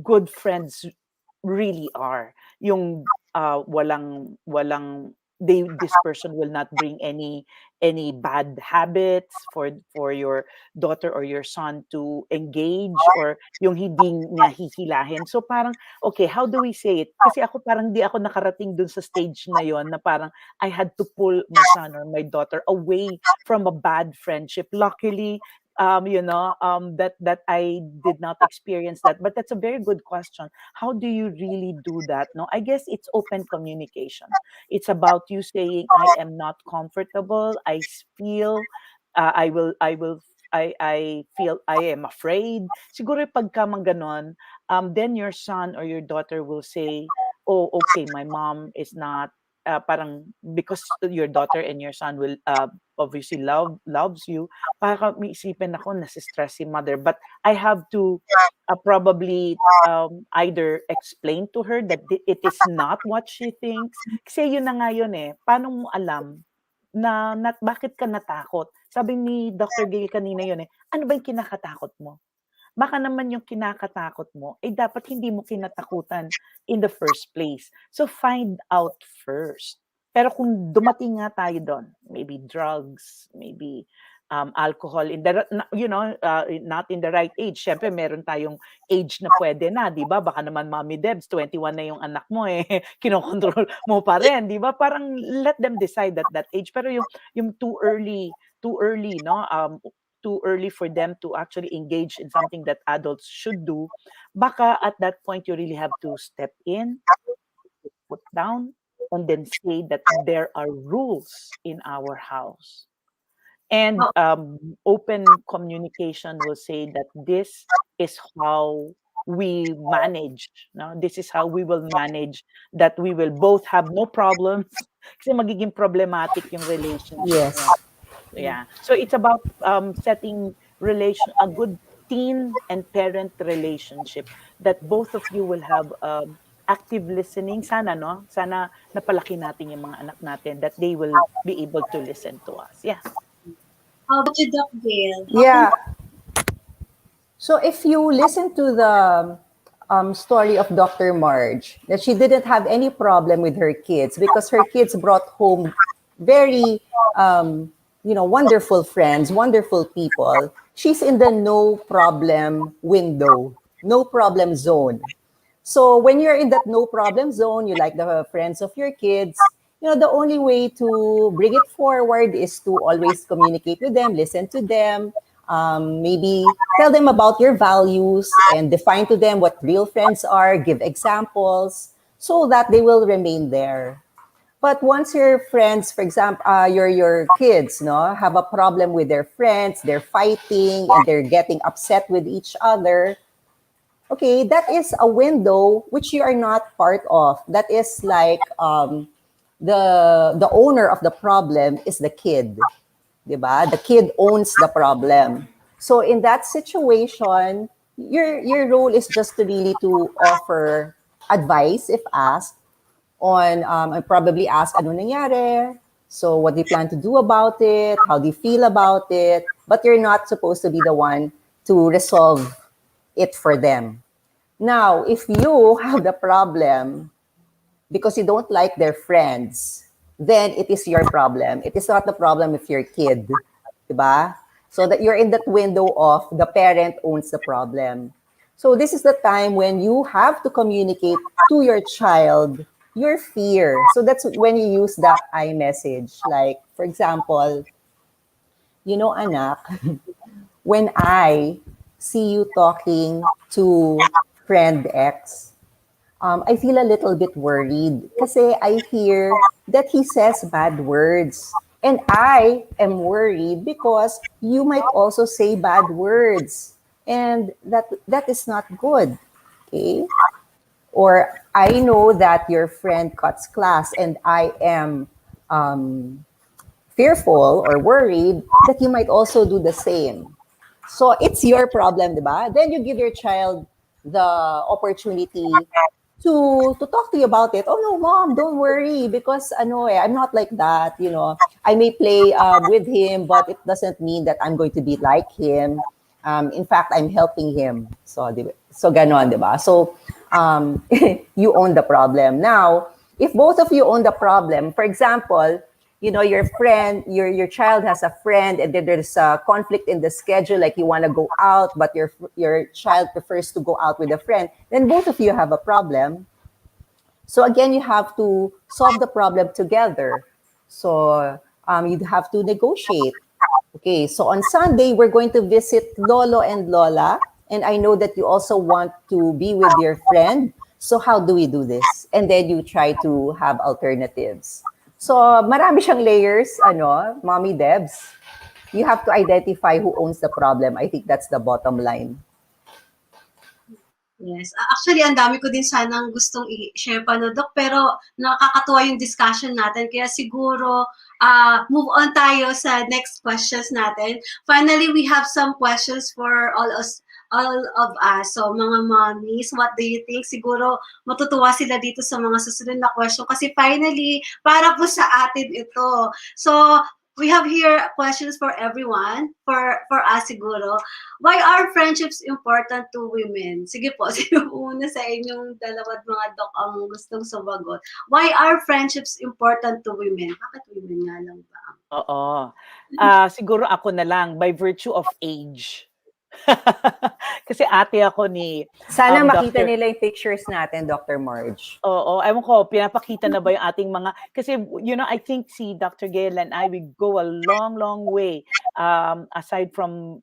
good friends really are. Yung walang this person will not bring any bad habits for your daughter or your son to engage, or yung hindi niya hihilahin. So parang, okay, how do we say it? Kasi ako parang di ako nakarating dun sa stage na yon na parang I had to pull my son or my daughter away from a bad friendship. Luckily, that I did not experience that. But that's a very good question. How do you really do that? No, I guess it's open communication. It's about you saying, I am not comfortable. Feel, I feel I am afraid. Siguro pagka mang ganon, then your son or your daughter will say, oh, okay, my mom is not, parang, because your daughter and your son will, obviously loves you, para may isipin ako nasi-stress si mother. But I have to, probably, either explain to her that it is not what she thinks. Kasi yun na nga yun eh. Paano mo alam na bakit ka natakot? Sabi ni Dr. Gail kanina yun eh, ano ba yung kinakatakot mo? Baka naman yung kinakatakot mo, eh dapat hindi mo kinatakutan in the first place. So find out first. Pero kung dumating nga tayo doon, maybe drugs, maybe alcohol, in the, not in the right age. Syempre, meron tayong age na pwede na, di ba? Baka naman, Mommy Debs, 21 na yung anak mo eh, kinokontrol mo pa rin, di ba? Parang let them decide at that age. Pero yung too early, no? Too early for them to actually engage in something that adults should do, baka at that point you really have to step in, put down, and then say that there are rules in our house. And open communication will say that this is how we manage. No? This is how we will manage that we will both have no problems. Kasi magiging problematic yung relationship Yes. nyo. Yeah. So it's about setting a good teen and parent relationship that both of you will have active listening. Sana, no? Sana napalaki natin yung mga anak natin that they will be able to listen to us. Yeah. How about you, Doc Gail? Yeah. So if you listen to the story of Dr. Marge, that she didn't have any problem with her kids because her kids brought home very, wonderful friends, wonderful people. She's in the no problem window, no problem zone. So when you're in that no problem zone, you like the friends of your kids, the only way to bring it forward is to always communicate with them, listen to them, maybe tell them about your values and define to them what real friends are, give examples so that they will remain there. But once your friends, for example, your kids, have a problem with their friends, they're fighting and they're getting upset with each other, okay, that is a window which you are not part of. That is like the owner of the problem is the kid. Diba? The kid owns the problem. So in that situation, your role is just to really to offer advice if asked on I probably ask ano nangyari, so what do you plan to do about it, how do you feel about it, but you're not supposed to be the one to resolve it for them. Now, if you have the problem because you don't like their friends, then it is your problem. It is not the problem of your kid. Diba? So that you're in that window of the parent owns the problem. So this is the time when you have to communicate to your child your fear. So that's when you use the I message. Like, for example, anak, when I see you talking to friend X, I feel a little bit worried kasi I hear that he says bad words. And I am worried because you might also say bad words. And that is not good. Okay? Or I know that your friend cuts class and I am fearful or worried that you might also do the same. So it's your problem, diba? Then you give your child the opportunity to talk to you about it. Oh no, mom, don't worry because I'm not like that. I may play with him, but it doesn't mean that I'm going to be like him. In fact, I'm helping him. So ganon, diba? So you own the problem. Now, if both of you own the problem, for example, your friend, your child has a friend, and then there's a conflict in the schedule, like you want to go out, but your child prefers to go out with a friend, then both of you have a problem. So again, you have to solve the problem together. So you'd have to negotiate. Okay, so on Sunday, we're going to visit Lolo and Lola. And I know that you also want to be with your friend. So how do we do this? And then you try to have alternatives. So marami siyang layers, Mommy Debs. You have to identify who owns the problem. I think that's the bottom line. Yes. Actually, ang dami ko din sanang gustong i-share pa, no, Dok, pero nakakatuwa yung discussion natin. Kaya siguro, move on tayo sa next questions natin. Finally, we have some questions for all of us. So, mga mommies, what do you think? Siguro, matutuwa sila dito sa mga susunod na question kasi finally, para po sa atin ito. So, we have here questions for everyone, for us siguro. Why are friendships important to women? Sige po, sino una sa inyong dalawa't mga Dok ang gustong sumagot? Why are friendships important to women? Bakit women nga lang ba? Oo. Siguro ako na lang by virtue of age. Kasi ate ako ni Sana makita Dr. nila yung pictures natin, Dr. Marge. Oo, ewan ko, pinapakita na ba yung ating mga, kasi, I think si Dr. Gail and I, we go a long, long way. Aside from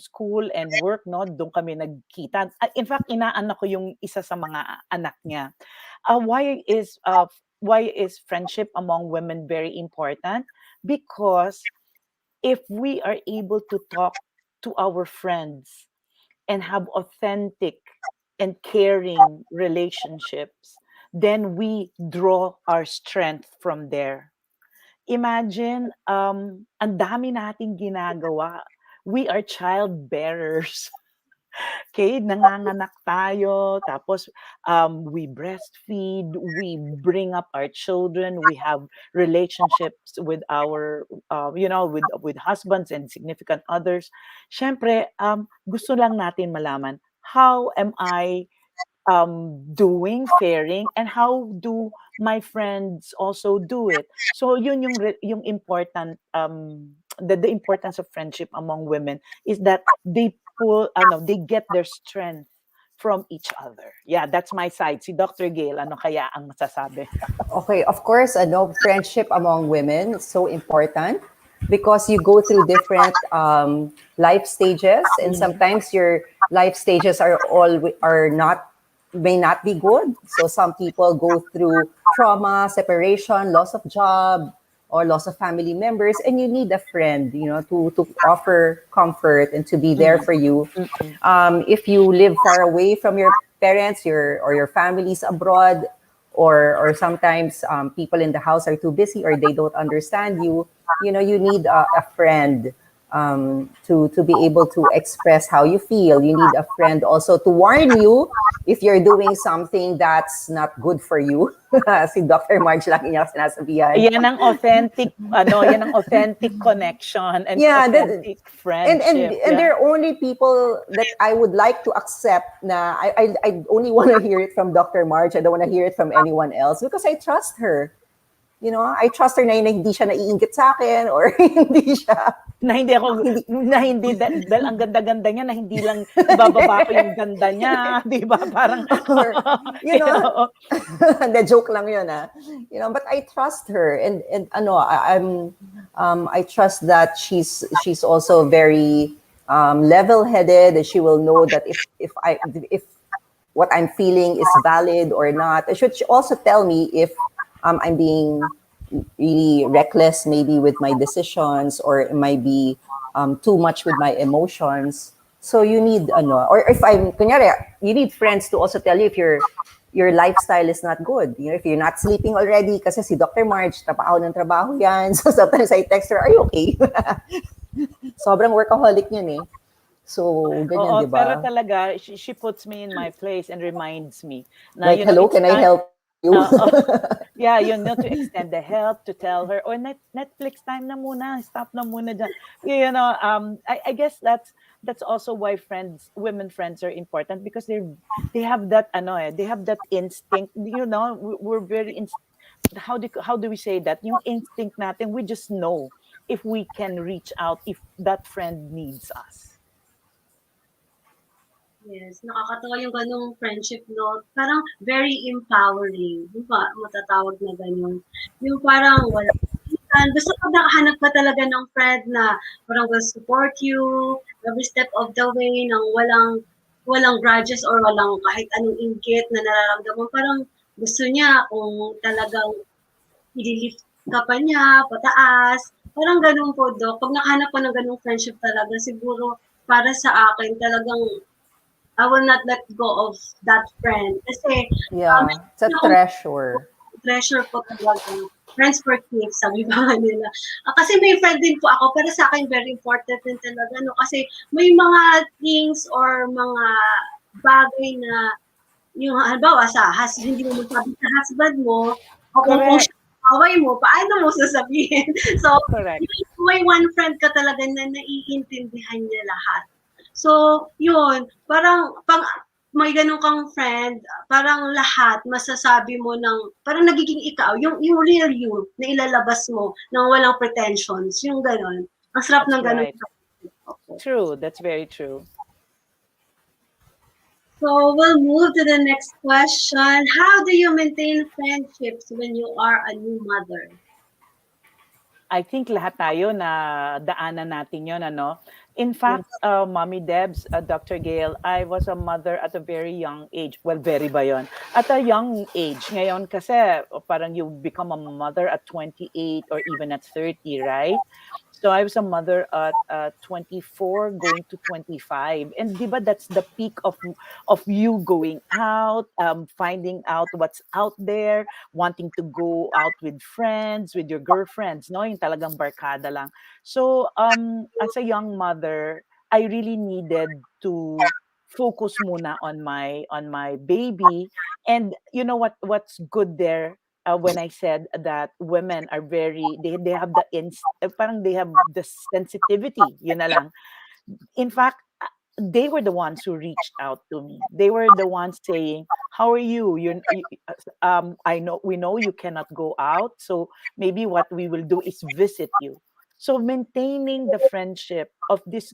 school and work, no, doon kami nagkita. In fact, inaanak ko yung isa sa mga anak niya. Why is friendship among women very important? Because if we are able to talk to our friends and have authentic and caring relationships, then we draw our strength from there. Imagine, ang dami nating ginagawa. We are child bearers. Okay, nanganganak tayo, tapos we breastfeed, we bring up our children, we have relationships with our, with husbands and significant others. Siyempre, gusto lang natin malaman, how am I doing, faring, and how do my friends also do it? So yun yung important, the importance of friendship among women is that they get their strength from each other. Yeah, that's my side. Si Dr. Gail, ano kaya ang masasabi? Okay, of course, friendship among women is so important because you go through different life stages, and sometimes your life stages may not be good. So some people go through trauma, separation, loss of job, or loss of family members, and you need a friend, to offer comfort and to be there for you. If you live far away from your parents, or your families abroad, or sometimes people in the house are too busy or they don't understand you, you need a friend to be able to express how you feel. You need a friend also to warn you if you're doing something that's not good for you. Si Dr. Marge lagi niya sinasabihan. Yan ang authentic connection and authentic friendship. And there are only people that I would like to accept na I only want to hear it from Dr. Marge. I don't want to hear it from anyone else because I trust her. I trust her na hindi siya naiinggit sa akin or hindi siya. Hindi dahil ang ganda-ganda niya na hindi lang ibababa ko yung ganda niya, di ba? Parang, the joke lang yun, but I trust her, and I trust that she's also very level-headed, and she will know that if what I'm feeling is valid or not. She should also tell me if I'm being really reckless maybe with my decisions, or it might be too much with my emotions. So you need or if you need friends to also tell you if your lifestyle is not good. If you're not sleeping already, kasi si Dr. Marge, trabaho yan. So sometimes I text her, are you okay? Sobrang workaholic yun eh. So, ganyan, di ba? Pero talaga, she puts me in my place and reminds me. Na, like, hello, can I help you? Yeah, to extend the help, to tell her, or Netflix time na muna, stop na muna dyan. I guess that's also why women friends are important, because they have that they have that instinct. We're very how do we say that? Yung instinct natin, we just know if we can reach out if that friend needs us. Yes, nakakatawa yung ganung friendship, 'no? Parang very empowering, 'di ba, matatawag na gano'n. Yung parang walang iitan, basta 'pag nakahanap ka talaga ng friend na parang will support you every step of the way ng walang walang grudges or walang kahit anong inggit na nararamdaman, parang gusto niya kung talagang i-li-lift ka pa niya pataas, parang gano'n po, Dok. 'Pag nakahanap ka ng gano'ng friendship talaga siguro para sa akin talagang I will not let go of that friend. Kasi, Yeah, it's a meron akong treasure. treasure po talaga. Friends for keeps, sabi ba nga nila. Kasi may friend din po ako, pero sa akin very important din talaga, no? Kasi may mga things or mga bagay na yung halimbawa hindi mo masabi sa husband mo, o kung Correct. siya ang away mo, paano mo sasabihin? So, Correct. may one friend ka talaga na naiintindihan niya lahat. So, yun, parang pag may ganun kang friend, parang lahat masasabi mo ng, parang nagiging ikaw, yung real you na ilalabas mo ng walang pretensions, yung ganun. Ang sarap That's ng ganun. right. True. That's very true. So we'll move to the next question. How do you maintain friendships when you are a new mother? I think lahat tayo na daanan natin yon, ano. In Yes. fact, Mommy Debs, Dr. Gail, I was a mother at a very young age. Well, very ba yun? At a young age. Ngayon kasi, parang you become a mother at 28 or even at 30, right? So I was a mother at 24 going to 25. And di ba that's the peak of you going out, finding out what's out there, wanting to go out with friends, with your girlfriends, no? Yung talagang barkada lang. So, as a young mother, I really needed to focus muna on my baby. And you know what's good there, when I said that women are very, they have the parang they have the sensitivity, yun na lang. In fact, they were the ones who reached out to me. They were the ones saying, "How are you? I know, we know you cannot go out, so maybe what we will do is visit you." So maintaining the friendship of this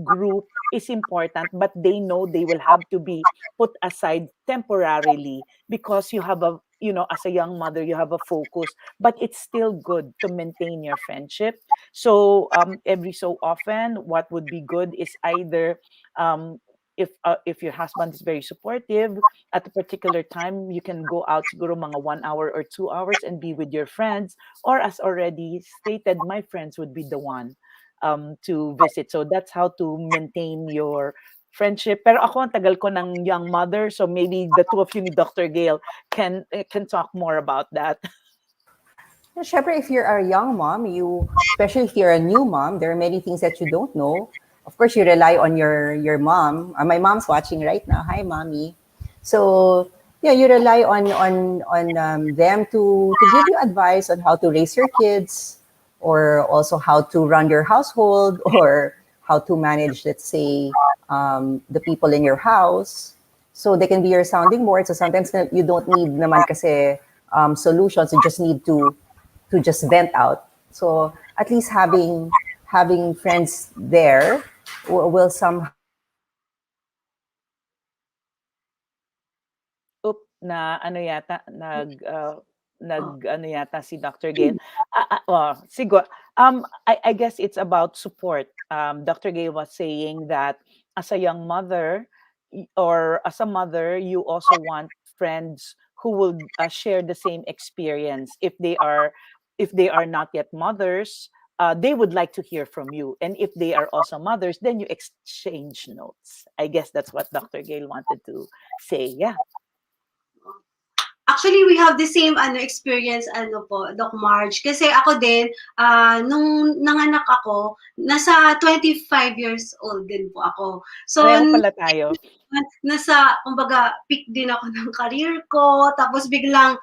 group is important, but they know they will have to be put aside temporarily because you have a, as a young mother, you have a focus, but it's still good to maintain your friendship. So every so often, what would be good is either, um, if your husband is very supportive, at a particular time you can go out siguro mga 1 hour or 2 hours and be with your friends, or as already stated, my friends would be the one to visit. So that's how to maintain your friendship. Pero ako, ang tagal ko ng young mother, so maybe the two of you ni Dr. Gail can talk more about that. Syempre, if you're a young mom, especially if you're a new mom, there are many things that you don't know. Of course, you rely on your mom. My mom's watching right now. Hi, mommy. So yeah, you rely on them to give you advice on how to raise your kids, or also how to run your household, or how to manage, let's say, the people in your house. So they can be your sounding board. So sometimes you don't need naman kasi solutions. You just need to just vent out. So at least having friends there will somehow Oop, na ano yata, nag ano yata si Dr. Gail. Siguro, I guess it's about support. Dr. Gail was saying that as a young mother, or as a mother, you also want friends who will share the same experience. If they are not yet mothers, they would like to hear from you. And if they are also mothers, then you exchange notes. I guess that's what Dr. Gail wanted to say. Yeah. Actually, we have the same experience po, Doc Marge. Kasi ako din, nung nanganak ako, nasa 25 years old din po ako. So, Pareho pala tayo. nasa, kumbaga, peak din ako ng career ko. Tapos biglang,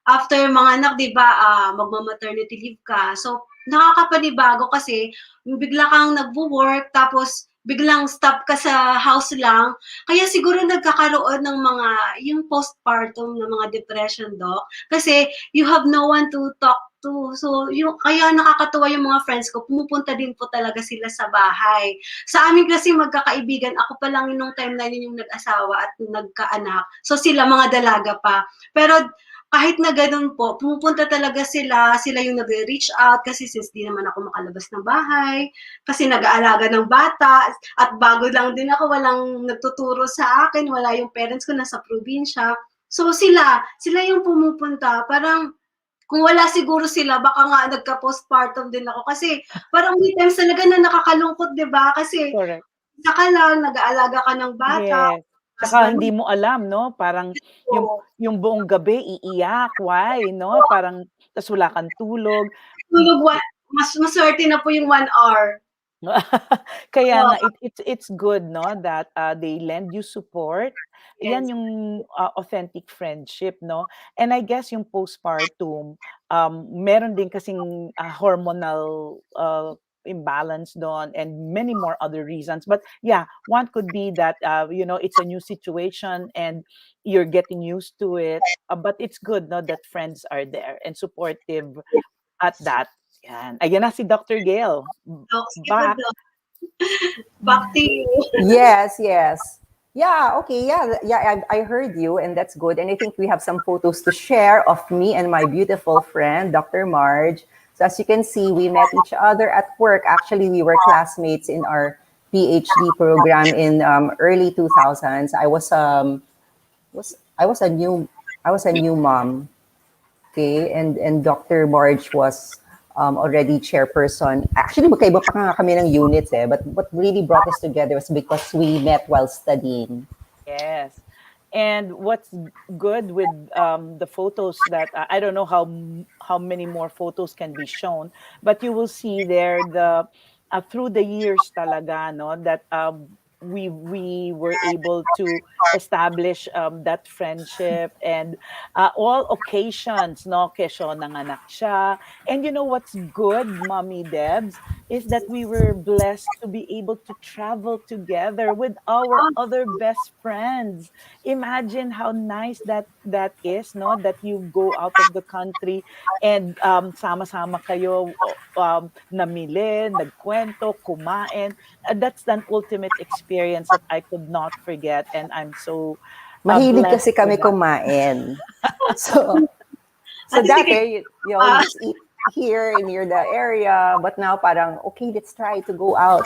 after mga anak, di ba, magma-maternity leave ka. So, nakakapanibago kasi, yung bigla kang nagwo-work, tapos biglang stop ka sa house lang. Kaya siguro nagkakaroon ng mga, yung postpartum na mga depression, Doc. Kasi you have no one to talk to. So, yung, kaya nakakatuwa yung mga friends ko, pumupunta din po talaga sila sa bahay. Sa amin kasi magkakaibigan, ako pa lang nung time na yun yung nag-asawa at nagkaanak. So, sila mga dalaga pa. Pero kahit na ganun po, pumupunta talaga sila yung nag-reach out kasi since di naman ako makalabas ng bahay, kasi nag-aalaga ng bata, at bago lang din ako, walang nagtuturo sa akin, wala yung parents ko nasa probinsya. So sila yung pumupunta. Parang kung wala siguro sila, baka nga nagka-postpartum din ako. Kasi parang may times talaga na nakakalungkot, di ba? Kasi Correct. isa ka lang, nag-aalaga ka ng bata, Yes. Tsaka husband hindi mo alam 'no, parang yung mo, yung buong gabi iiyak, why 'no, parang ta's wala kang tulog. tulog, mas maswerte na po yung 1 hour. Kaya Oh, nga it's good 'no that, they lend you support. Yan yes. yung, authentic friendship 'no. And I guess yung postpartum, meron din kasing, hormonal, imbalance dun and many more other reasons. But yeah, one could be that, it's a new situation and you're getting used to it. But it's good 'no that friends are there and supportive at that. Yan. Ayan na si Doctor Gail, Doc, sige po, back. Doc. Back to you. Yes, yes. Yeah, okay. Yeah, I heard you, and that's good. And I think we have some photos to share of me and my beautiful friend, Dr. Marge. So as you can see, we met each other at work. Actually, we were classmates in our PhD program in early 2000s. I was a new mom. Okay, and Dr. Marge was already chairperson. Actually, magkaiba pa nga kami ng units eh. But what really brought us together was because we met while studying. Yes. And what's good with the photos that I don't know how many more photos can be shown, but you will see there the through the years talaga no that we were able to establish that friendship and all occasions no kesyo nanganak siya. And you know what's good, Mommy Debs, is that we were blessed to be able to travel together with our other best friends. Imagine how nice that is, no? That you go out of the country and sama-sama kayo namili, nagkwento, kumain. That's an ultimate experience that I could not forget, and I'm so Mahilig blessed kasi with kami that. kumain. So, so Ate, sige. dati, you just eat here near the area. But now parang, okay, let's try to go out,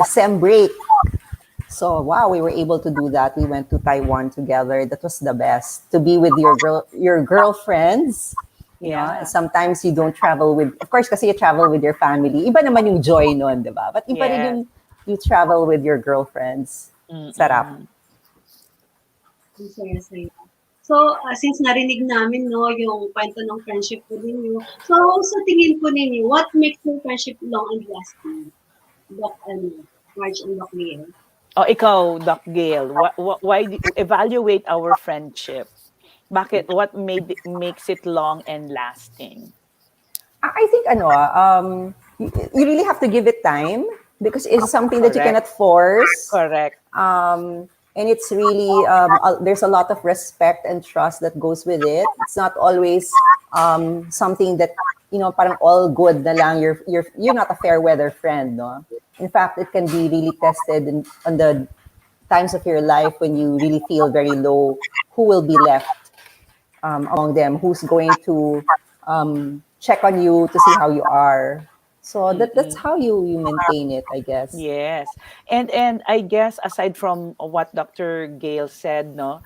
sem break. So wow, we were able to do that. We went to Taiwan together. That was the best. To be with your girlfriends. Yeah. Sometimes you don't travel with, of course, kasi you travel with your family. Iba naman yung joy nun, di ba? But iba rin Yes. yung you travel with your girlfriends. Sarap. Mm-mm. Ang saya-saya. So, since narinig namin, no, yung kwento ng friendship po ninyo, so, sa tingin po ninyo, what makes your friendship long and lasting? Doc, Marge and Doc Gail. Oh, ikaw, Doc Gail, why evaluate our friendship? Bakit? What makes it long and lasting? I think you really have to give it time because it's something that you Correct. cannot force. Correct. And it's really there's a lot of respect and trust that goes with it. It's not always something that parang all good na lang. You're not a fair weather friend, no. In fact, it can be really tested on the times of your life when you really feel very low. Who will be left among them? Who's going to check on you to see how you are? So that's Mm-mm. how you maintain it, I guess. Yes. And I guess aside from what Dr. Gail said, no,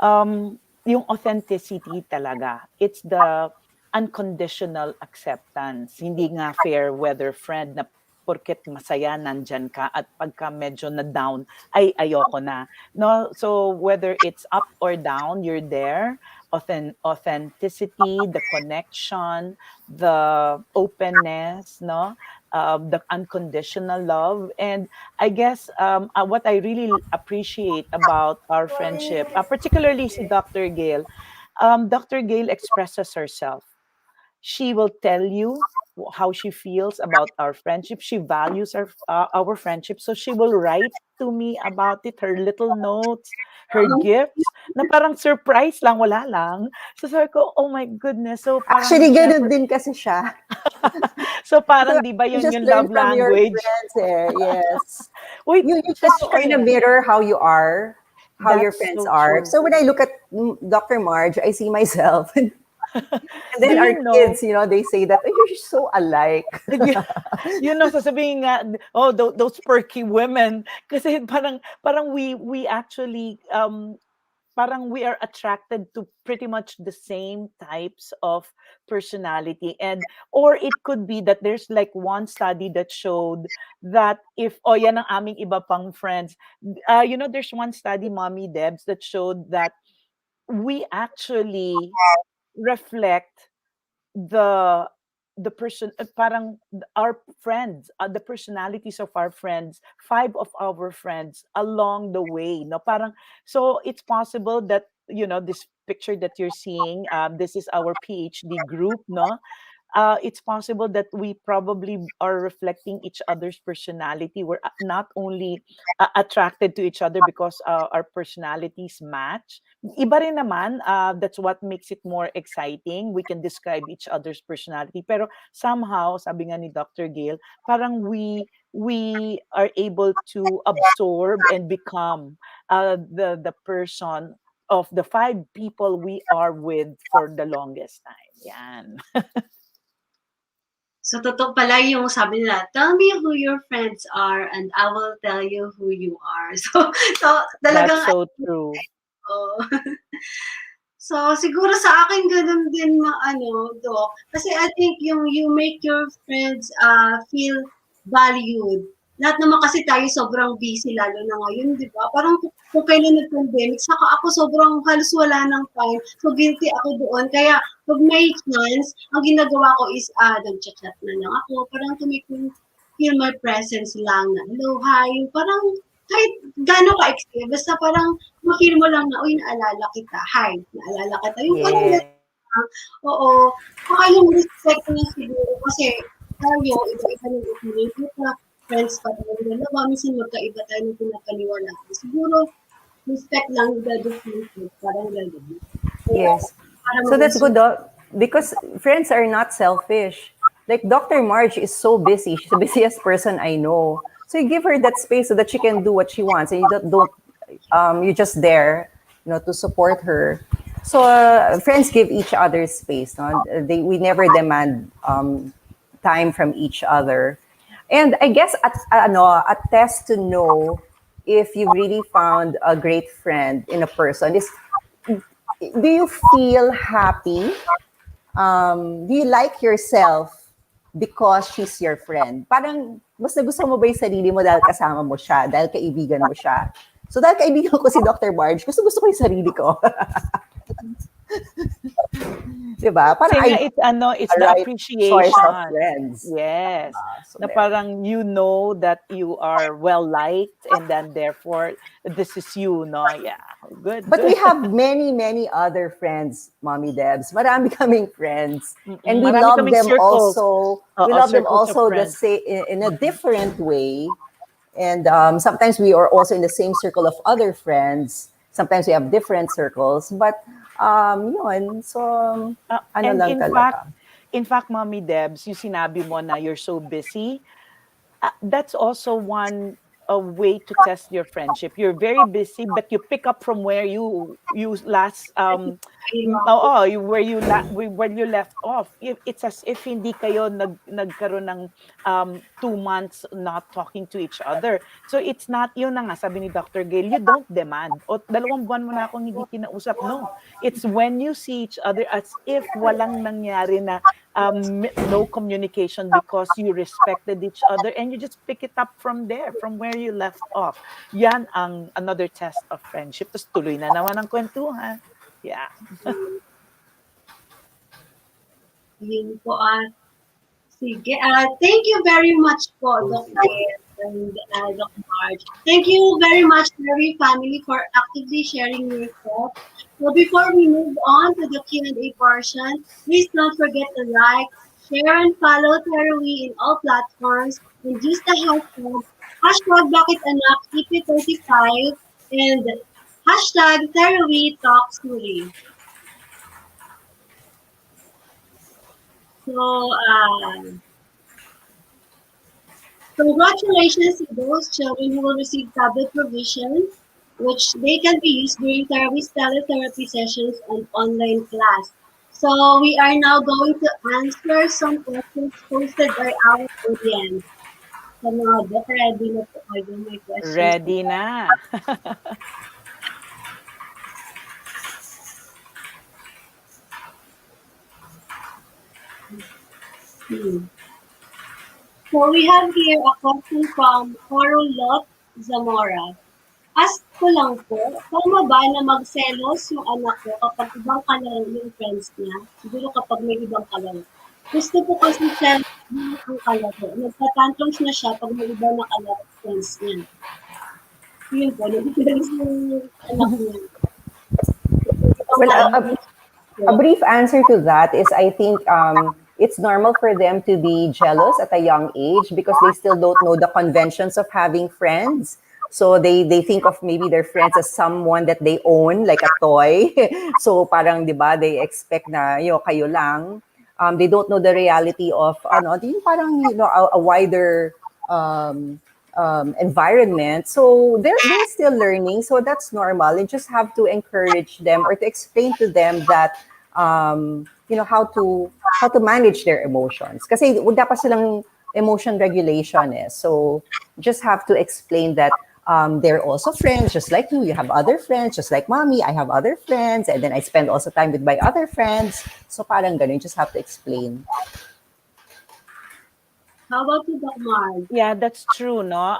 yung authenticity talaga. It's the unconditional acceptance. Hindi nga fair weather friend na porket masaya nandyan ka at pagka medyo na down ay ayoko na, no. So whether it's up or down, you're there. Authenticity, the connection, the openness, no, the unconditional love. And I guess what I really appreciate about our friendship, particularly si Dr. Gail, Dr. Gail expresses herself. She will tell you. how she feels about our friendship. She values our friendship, so she will write to me about it, her little notes, her gifts, na parang surprise lang, wala lang. So sabi ko, oh my goodness. So parang, Actually, ganun syempre, din kasi siya. so So parang, di ba, you yun just yung learn love from your language? friends eh. Yes. Wait, You just totoo kind of yan. mirror how you are, how your That's friends so are. true. So when I look at Dr. Marge, I see myself. And Do then our you know? kids, they say that, oh, you're so alike. Sasabihin nga, oh, those perky women. Kasi parang we actually, parang we are attracted to pretty much the same types of personality. And or it could be that there's like one study that showed that if, oh, yan ang aming iba pang friends. There's one study, Mommy Debs, that showed that we actually reflect the the person, parang our friends, the personalities of our friends, five of our friends along the way, no, parang, so it's possible that, this picture that you're seeing, this is our PhD group, no. It's possible that we probably are reflecting each other's personality. We're not only attracted to each other because our personalities match. Iba rin naman, that's what makes it more exciting. We can describe each other's personality. Pero somehow, sabi nga ni Dr. Gail, parang we are able to absorb and become the person of the five people we are with for the longest time. Yan. So, totoo pala yung sabi nila, tell me who your friends are and I will tell you who you are. So talagang, That's so true. oh. So, siguro sa akin gano'n din Doc. Kasi I think yung you make your friends feel valued. Lahat naman kasi tayo sobrang busy lalo na ngayon, 'di ba? Parang kung kailan nag-pandemic, saka ako sobrang halos wala ng time. So, guilty ako doon. Kaya, pag may chance, ang ginagawa ko is, nag-chat na lang ako. Parang to make me feel my presence lang na, hello, hi. Parang kahit gaano ka-extreme, basta parang ma-feel mo lang na, uy, naalala kita, hi, naalala kita. Yung parang Yes. oo. Saka yung respect na siguro kasi tayo, iba-iba ng opinion. Kita, friends pa tayo dalawa, minsan magkaiba tayo ng pinapaniwalaan. Siguro, respect lang the differences, parang gano'n. Kaya, Yes. para So maging that's good though, because friends are not selfish. Like Dr. Marge is so busy. She's the busiest person I know. So you give her that space so that she can do what she wants, and you don't you're just there, to support her. So friends give each other space. No? We never demand time from each other. And I guess a test to know if you really found a great friend in a person is, do you feel happy? Do you like yourself because she's your friend? Parang, mas nagustuhan mo ba yung sarili mo dahil kasama mo siya, dahil kaibigan mo siya? So dahil kaibigan ko si Dr. Marge, gusto ko yung sarili ko. Diba? Parang Kasi nga, it's a the right choice of appreciation. friends. Yes. So Na there. parang that you are well liked, and then therefore this is you, no? Yeah. Good, But we good. have many, many other friends, Mommy Debs. Marami kaming friends. And we Marami love kaming them circles. also. We Oo, love them circles of also the friends. same in a different way. And sometimes we are also in the same circle of other friends. Sometimes we have different circles. But yun, so ano And lang talaga. in fact, Mommy Debs, yung sinabi mo na you're so busy, that's also one a way to test your friendship. You're very busy, but you pick up from where you last where you left off. It's as if hindi kayo nagkaroon ng 2 months not talking to each other. So it's not, yun na nga sabi ni Dr. Gail, you don't demand, o 2 buwan mo na akong hindi kinausap. No, it's when you see each other as if walang nangyari na no communication, because you respected each other and you just pick it up from there, from where you left off. Yan ang another test of friendship. Tapos tuloy na naman ang kwentuhan. Yeah. Yun po, sige. Thank you very much po, Doc Gail and Doc Marge. Thank you very much, Mary family, for actively sharing your thoughts. So before we move on to the Q&A portion, please don't forget to like, Share and follow Terry in all platforms and use the hashtag Bakit Anak EP35 and hashtag Terry Talks Suri. So, congratulations to those children who will receive tablet provision, which they can be used during Terry's teletherapy sessions and online class. So, we are now going to answer some questions posted by our audience. Sa mga baka ready na po kayo, may questions po. Ready na. Hmm. So we have here a question from Corolot Zamora. Ask ko lang po, tama ba na magselos yung anak ko kapag ibang kalaro yung friends niya? Siguro kapag may ibang kalaro. Gusto ko kasi selos din ang kalaro. Nagtatantrums na siya pag may ibang na kalaro friends niya. Yun po, nag-selos yung anak niya. Ibang Well, kalaro a brief answer to that is I think it's normal for them to be jealous at a young age because they still don't know the conventions of having friends. So they think of maybe their friends as someone that they own, like a toy. So parang, di ba, they expect na, kayo lang. They don't know the reality of, parang, a wider environment. So they're still learning. So that's normal. You just have to encourage them or to explain to them that how to manage their emotions. Kasi wala pa silang emotion regulation eh. So just have to explain that they're also friends, just like you. You have other friends, just like mommy. I have other friends, and then I spend also time with my other friends. So parang ganun, you just have to explain. How about you, Doc Marge? Yeah, that's true, no?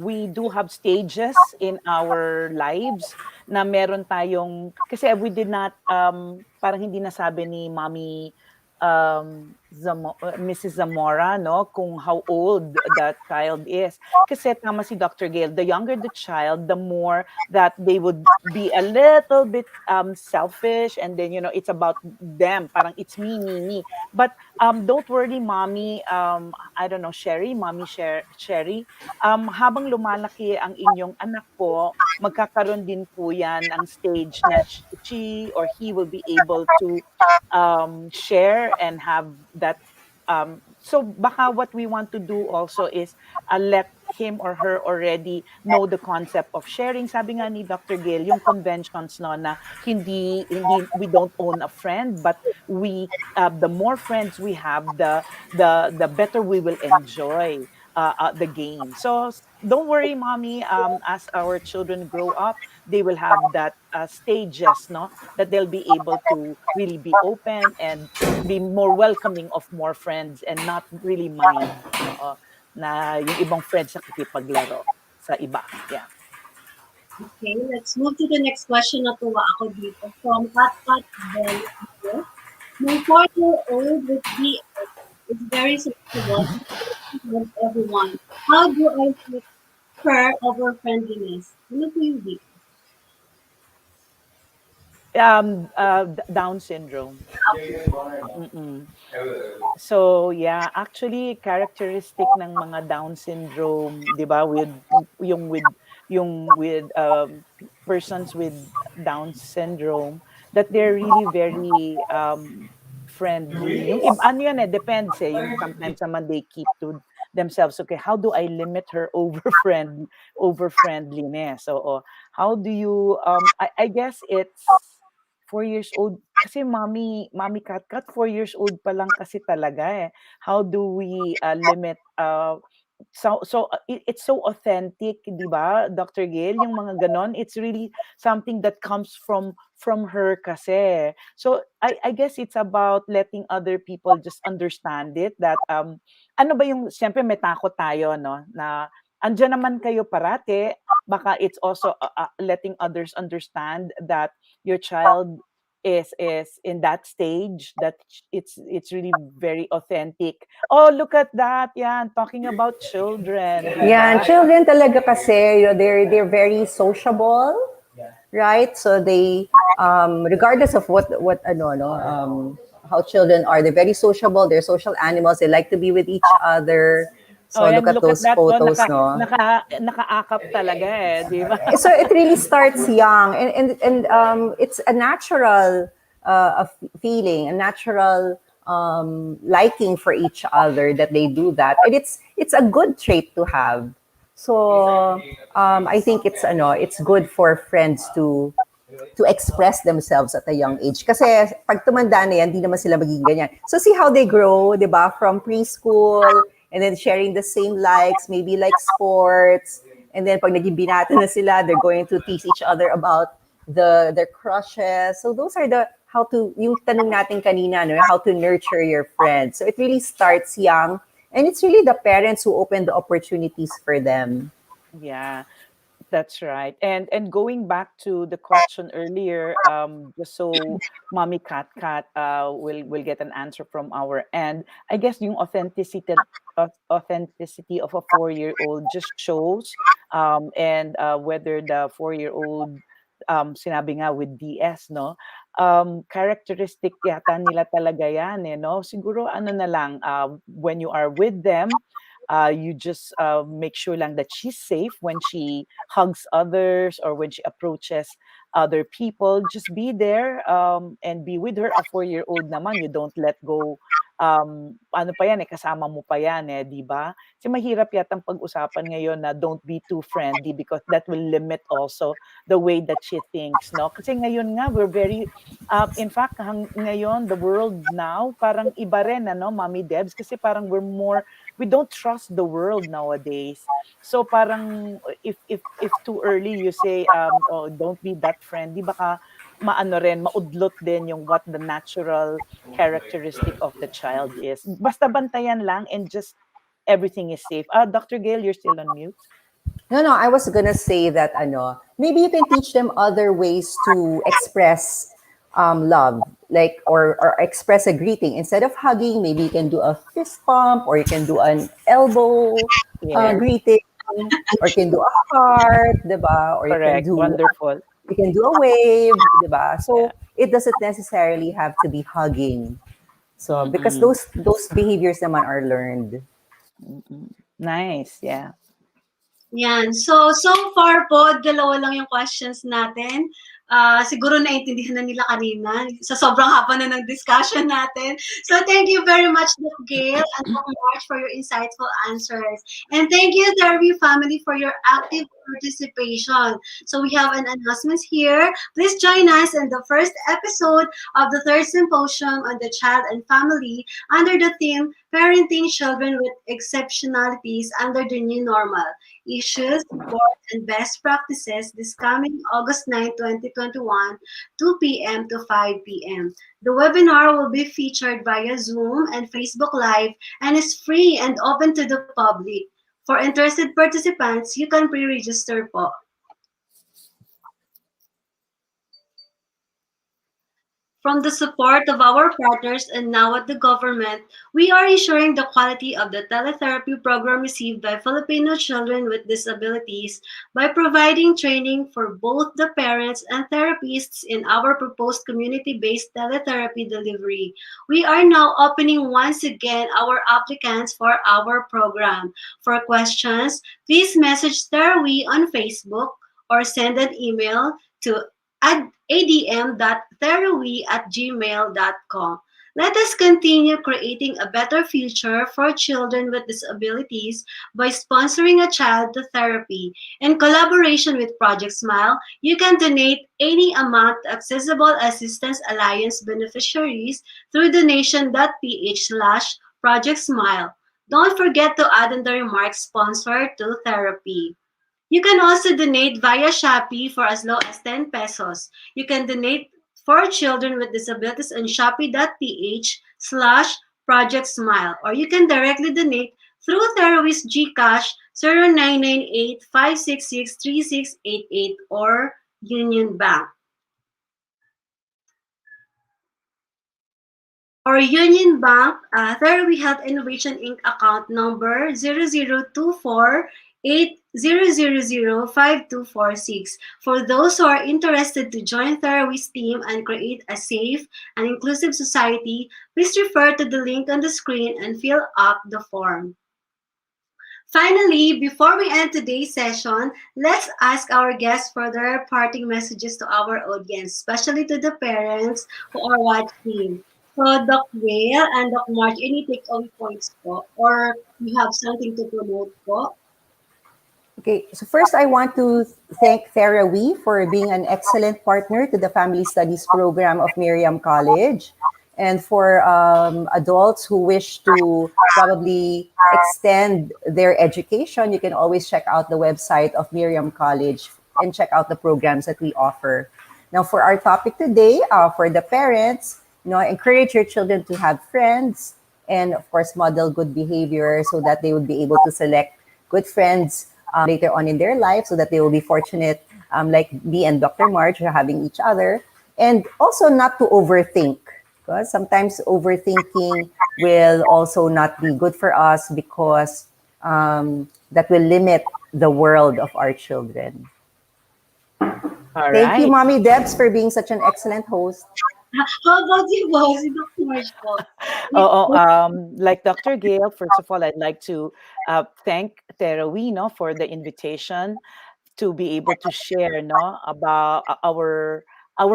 We do have stages in our lives na meron tayong, kasi we did not, parang hindi nasabi ni Mommy Mrs. Zamora, no, kung how old that child is. Kasi tama si Dr. Gail, the younger the child, the more that they would be a little bit selfish, and then, it's about them, parang it's me. But don't worry, Mommy, I don't know, Sherry, habang lumalaki ang inyong anak po, magkakaroon din po yan ang stage na she or he will be able to share and have that. So baka what we want to do also is let him or her already know the concept of sharing. Sabi nga ni Dr. Gail, yung conventions no na hindi we don't own a friend, but we the more friends we have, the better we will enjoy the game. So don't worry, mommy. As our children grow up, they will have that stages, no, that they'll be able to really be open and be more welcoming of more friends and not really mind, no, na yung ibang friends nakikipaglaro sa iba. Yeah. Okay, let's move to the next question na tuwa ako dito. From Pat Bell. My 4-year-old with DS is very sensible with everyone. How do I take her over friendliness? Ano po yung D? Down syndrome. Mm-mm. So yeah, actually characteristic ng mga Down syndrome, 'di ba, with persons with Down syndrome, that they're really very friendly. Yung ano yan eh, depends eh. Yung sometimes naman they keep to themselves. Okay, how do I limit her over friendliness? So how do you I guess it's 4 years old kasi mommy Kat 4 years old pa lang kasi talaga eh. How do we limit it's so authentic, 'di ba, Dr. Gail, yung mga ganon, it's really something that comes from her kasi. So I guess it's about letting other people just understand it that ano ba yung siyempre may takot tayo no na andiyan naman kayo parate, baka it's also letting others understand that your child is in that stage that it's really very authentic. Oh, look at that. Yeah, talking about children, di Yeah, ba? children talaga kasi, they're very sociable, right? So they regardless of what ano no how children are. They're very sociable. They're social animals. They like to be with each other. Oh, So look yan, at look at those that. Oh, photos, no? nakaakap talaga eh, di ba? So it really starts young, and it's a natural feeling, a natural liking for each other that they do that, and it's a good trait to have. So I think it's good for friends to express themselves at a young age. Kasi pag tumanda na yan, di naman sila magiging ganyan. So see how they grow, di ba? From preschool, and then sharing the same likes, maybe like sports. And then pag naging binata na sila, they're going to tease each other about their crushes. So those are yung tanong natin kanina, no, how to nurture your friends. So it really starts young, and it's really the parents who open the opportunities for them. Yeah. That's right. And going back to the question earlier, just so Mommy Cat will get an answer from our end. I guess yung authenticity of a 4-year-old just shows, and whether the 4-year-old, sinabi nga with DS, no, characteristic yata nila talaga yan, eh, no. Siguro ano na lang, when you are with them, you just make sure lang that she's safe when she hugs others or when she approaches other people. Just be there, and be with her. A 4-year-old naman, you don't let go. Ano pa yan eh, kasama mo pa yan eh, di ba? Kasi mahirap yatang pag-usapan ngayon na don't be too friendly because that will limit also the way that she thinks, no? Kasi ngayon nga, we're very, in fact, ngayon, the world now, parang iba rin, ano, Mommy Debs, kasi parang we don't trust the world nowadays. So parang if too early you say oh, don't be that friendly, baka maano rin, maudlot din yung what the natural characteristic of the child is. Basta bantayan lang and just everything is safe. Dr. Gail, you're still on mute. No, I was gonna say that maybe you can teach them other ways to express love, like or express a greeting instead of hugging. Maybe you can do a fist pump, or you can do an elbow Yes, greeting, or you can do a heart, diba? Or correct. Wonderful. you can do a wave, diba? Yeah. So it doesn't necessarily have to be hugging. So because Mm-mm. those behaviors naman are learned. Mm-mm. Nice. Yeah. Yan. So far po, dalawa lang yung questions natin. Siguro naintindihan na nila kanina sa sobrang haba na ng discussion natin. So thank you very much, Doc Gail and Doc March, for your insightful answers. And thank you, Derby family, for your active participation. So we have an announcement here. Please join us in the first episode of the third symposium on the child and family under the theme Parenting Children with Exceptionalities under the New Normal. Issues, support, and best practices this coming August 9, 2021, 2 p.m. to 5 p.m. The webinar will be featured via Zoom and Facebook Live and is free and open to the public. For interested participants, you can pre-register po. From the support of our partners and now at the government, we are ensuring the quality of the teletherapy program received by Filipino children with disabilities by providing training for both the parents and therapists in our proposed community-based teletherapy delivery. We are now opening once again our applicants for our program. For questions, please message Therapy on Facebook or send an email to adm.therawi@gmail.com. Let us continue creating a better future for children with disabilities by sponsoring a child to therapy. In collaboration with Project Smile, you can donate any amount to Accessible Assistance Alliance beneficiaries through donation.ph/Project Smile. Don't forget to add in the remarks sponsored to therapy. You can also donate via Shopee for as low as 10 pesos. You can donate for children with disabilities on shopee.ph/Project Smile, or you can directly donate through Therawi's GCash 0998-566-3688 or Union Bank. Or Union Bank, Therawi Health Innovation Inc. account number 0024 0005246. For those who are interested to join Therawi's team and create a safe and inclusive society, please refer to the link on the screen and fill up the form. Finally, before we end today's session, let's ask our guests for their parting messages to our audience, especially to the parents who are watching. So, Doc Gail and Doc March, any takeaway points po? Or you have something to promote po? Okay, so first I want to thank Thera Wee for being an excellent partner to the Family Studies program of Miriam College. And for adults who wish to probably extend their education, you can always check out the website of Miriam College and check out the programs that we offer. Now, for our topic today, for the parents, encourage your children to have friends and, of course, model good behavior so that they would be able to select good friends later on in their life so that they will be fortunate, like me and Dr. March, are having each other. And also not to overthink, because sometimes overthinking will also not be good for us because that will limit the world of our children. All Thank you, right. Mommy Debs, for being such an excellent host. How about you, boss? Si Doc March po. Like Dr. Gail, first of all, I'd like to thank Terawino for the invitation to be able to share no about our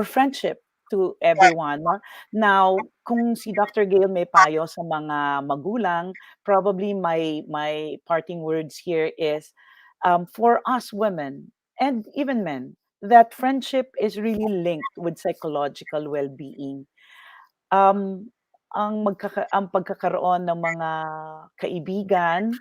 friendship to everyone no? Now kung si Dr. Gail may payo sa mga magulang, probably my parting words here is for us women and even men, that friendship is really linked with psychological well-being. um, ang pagkakaroon ng mga kaibigan,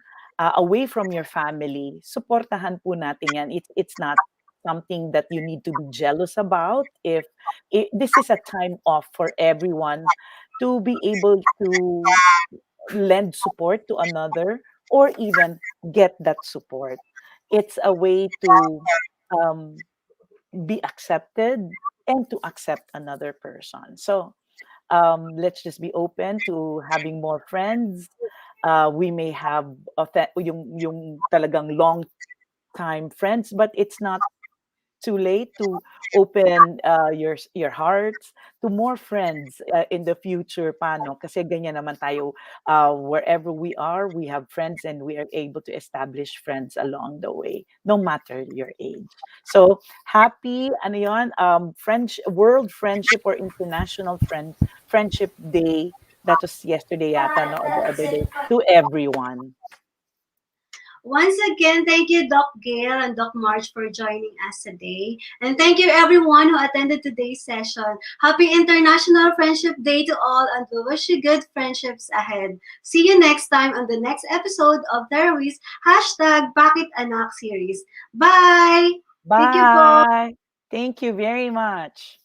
away from your family, suportahan po natin 'yan. It's not something that you need to be jealous about. If this is a time off for everyone to be able to lend support to another or even get that support. It's a way to um, be accepted and to accept another person. So let's just be open to having more friends. We may have yung talagang long time friends, but it's not too late to open your hearts to more friends in the future paano kasi ganyan naman tayo wherever we are we have friends and we are able to establish friends along the way no matter your age. So happy ano yon world friendship or international friendship day, that was yesterday yata no or the other day, to everyone. Once again, thank you, Doc Gail and Doc March, for joining us today. And thank you, everyone who attended today's session. Happy International Friendship Day to all, and we wish you good friendships ahead. See you next time on the next episode of Terwi's Bakit Anak series. Bye! Thank you po. Bye, thank you very much.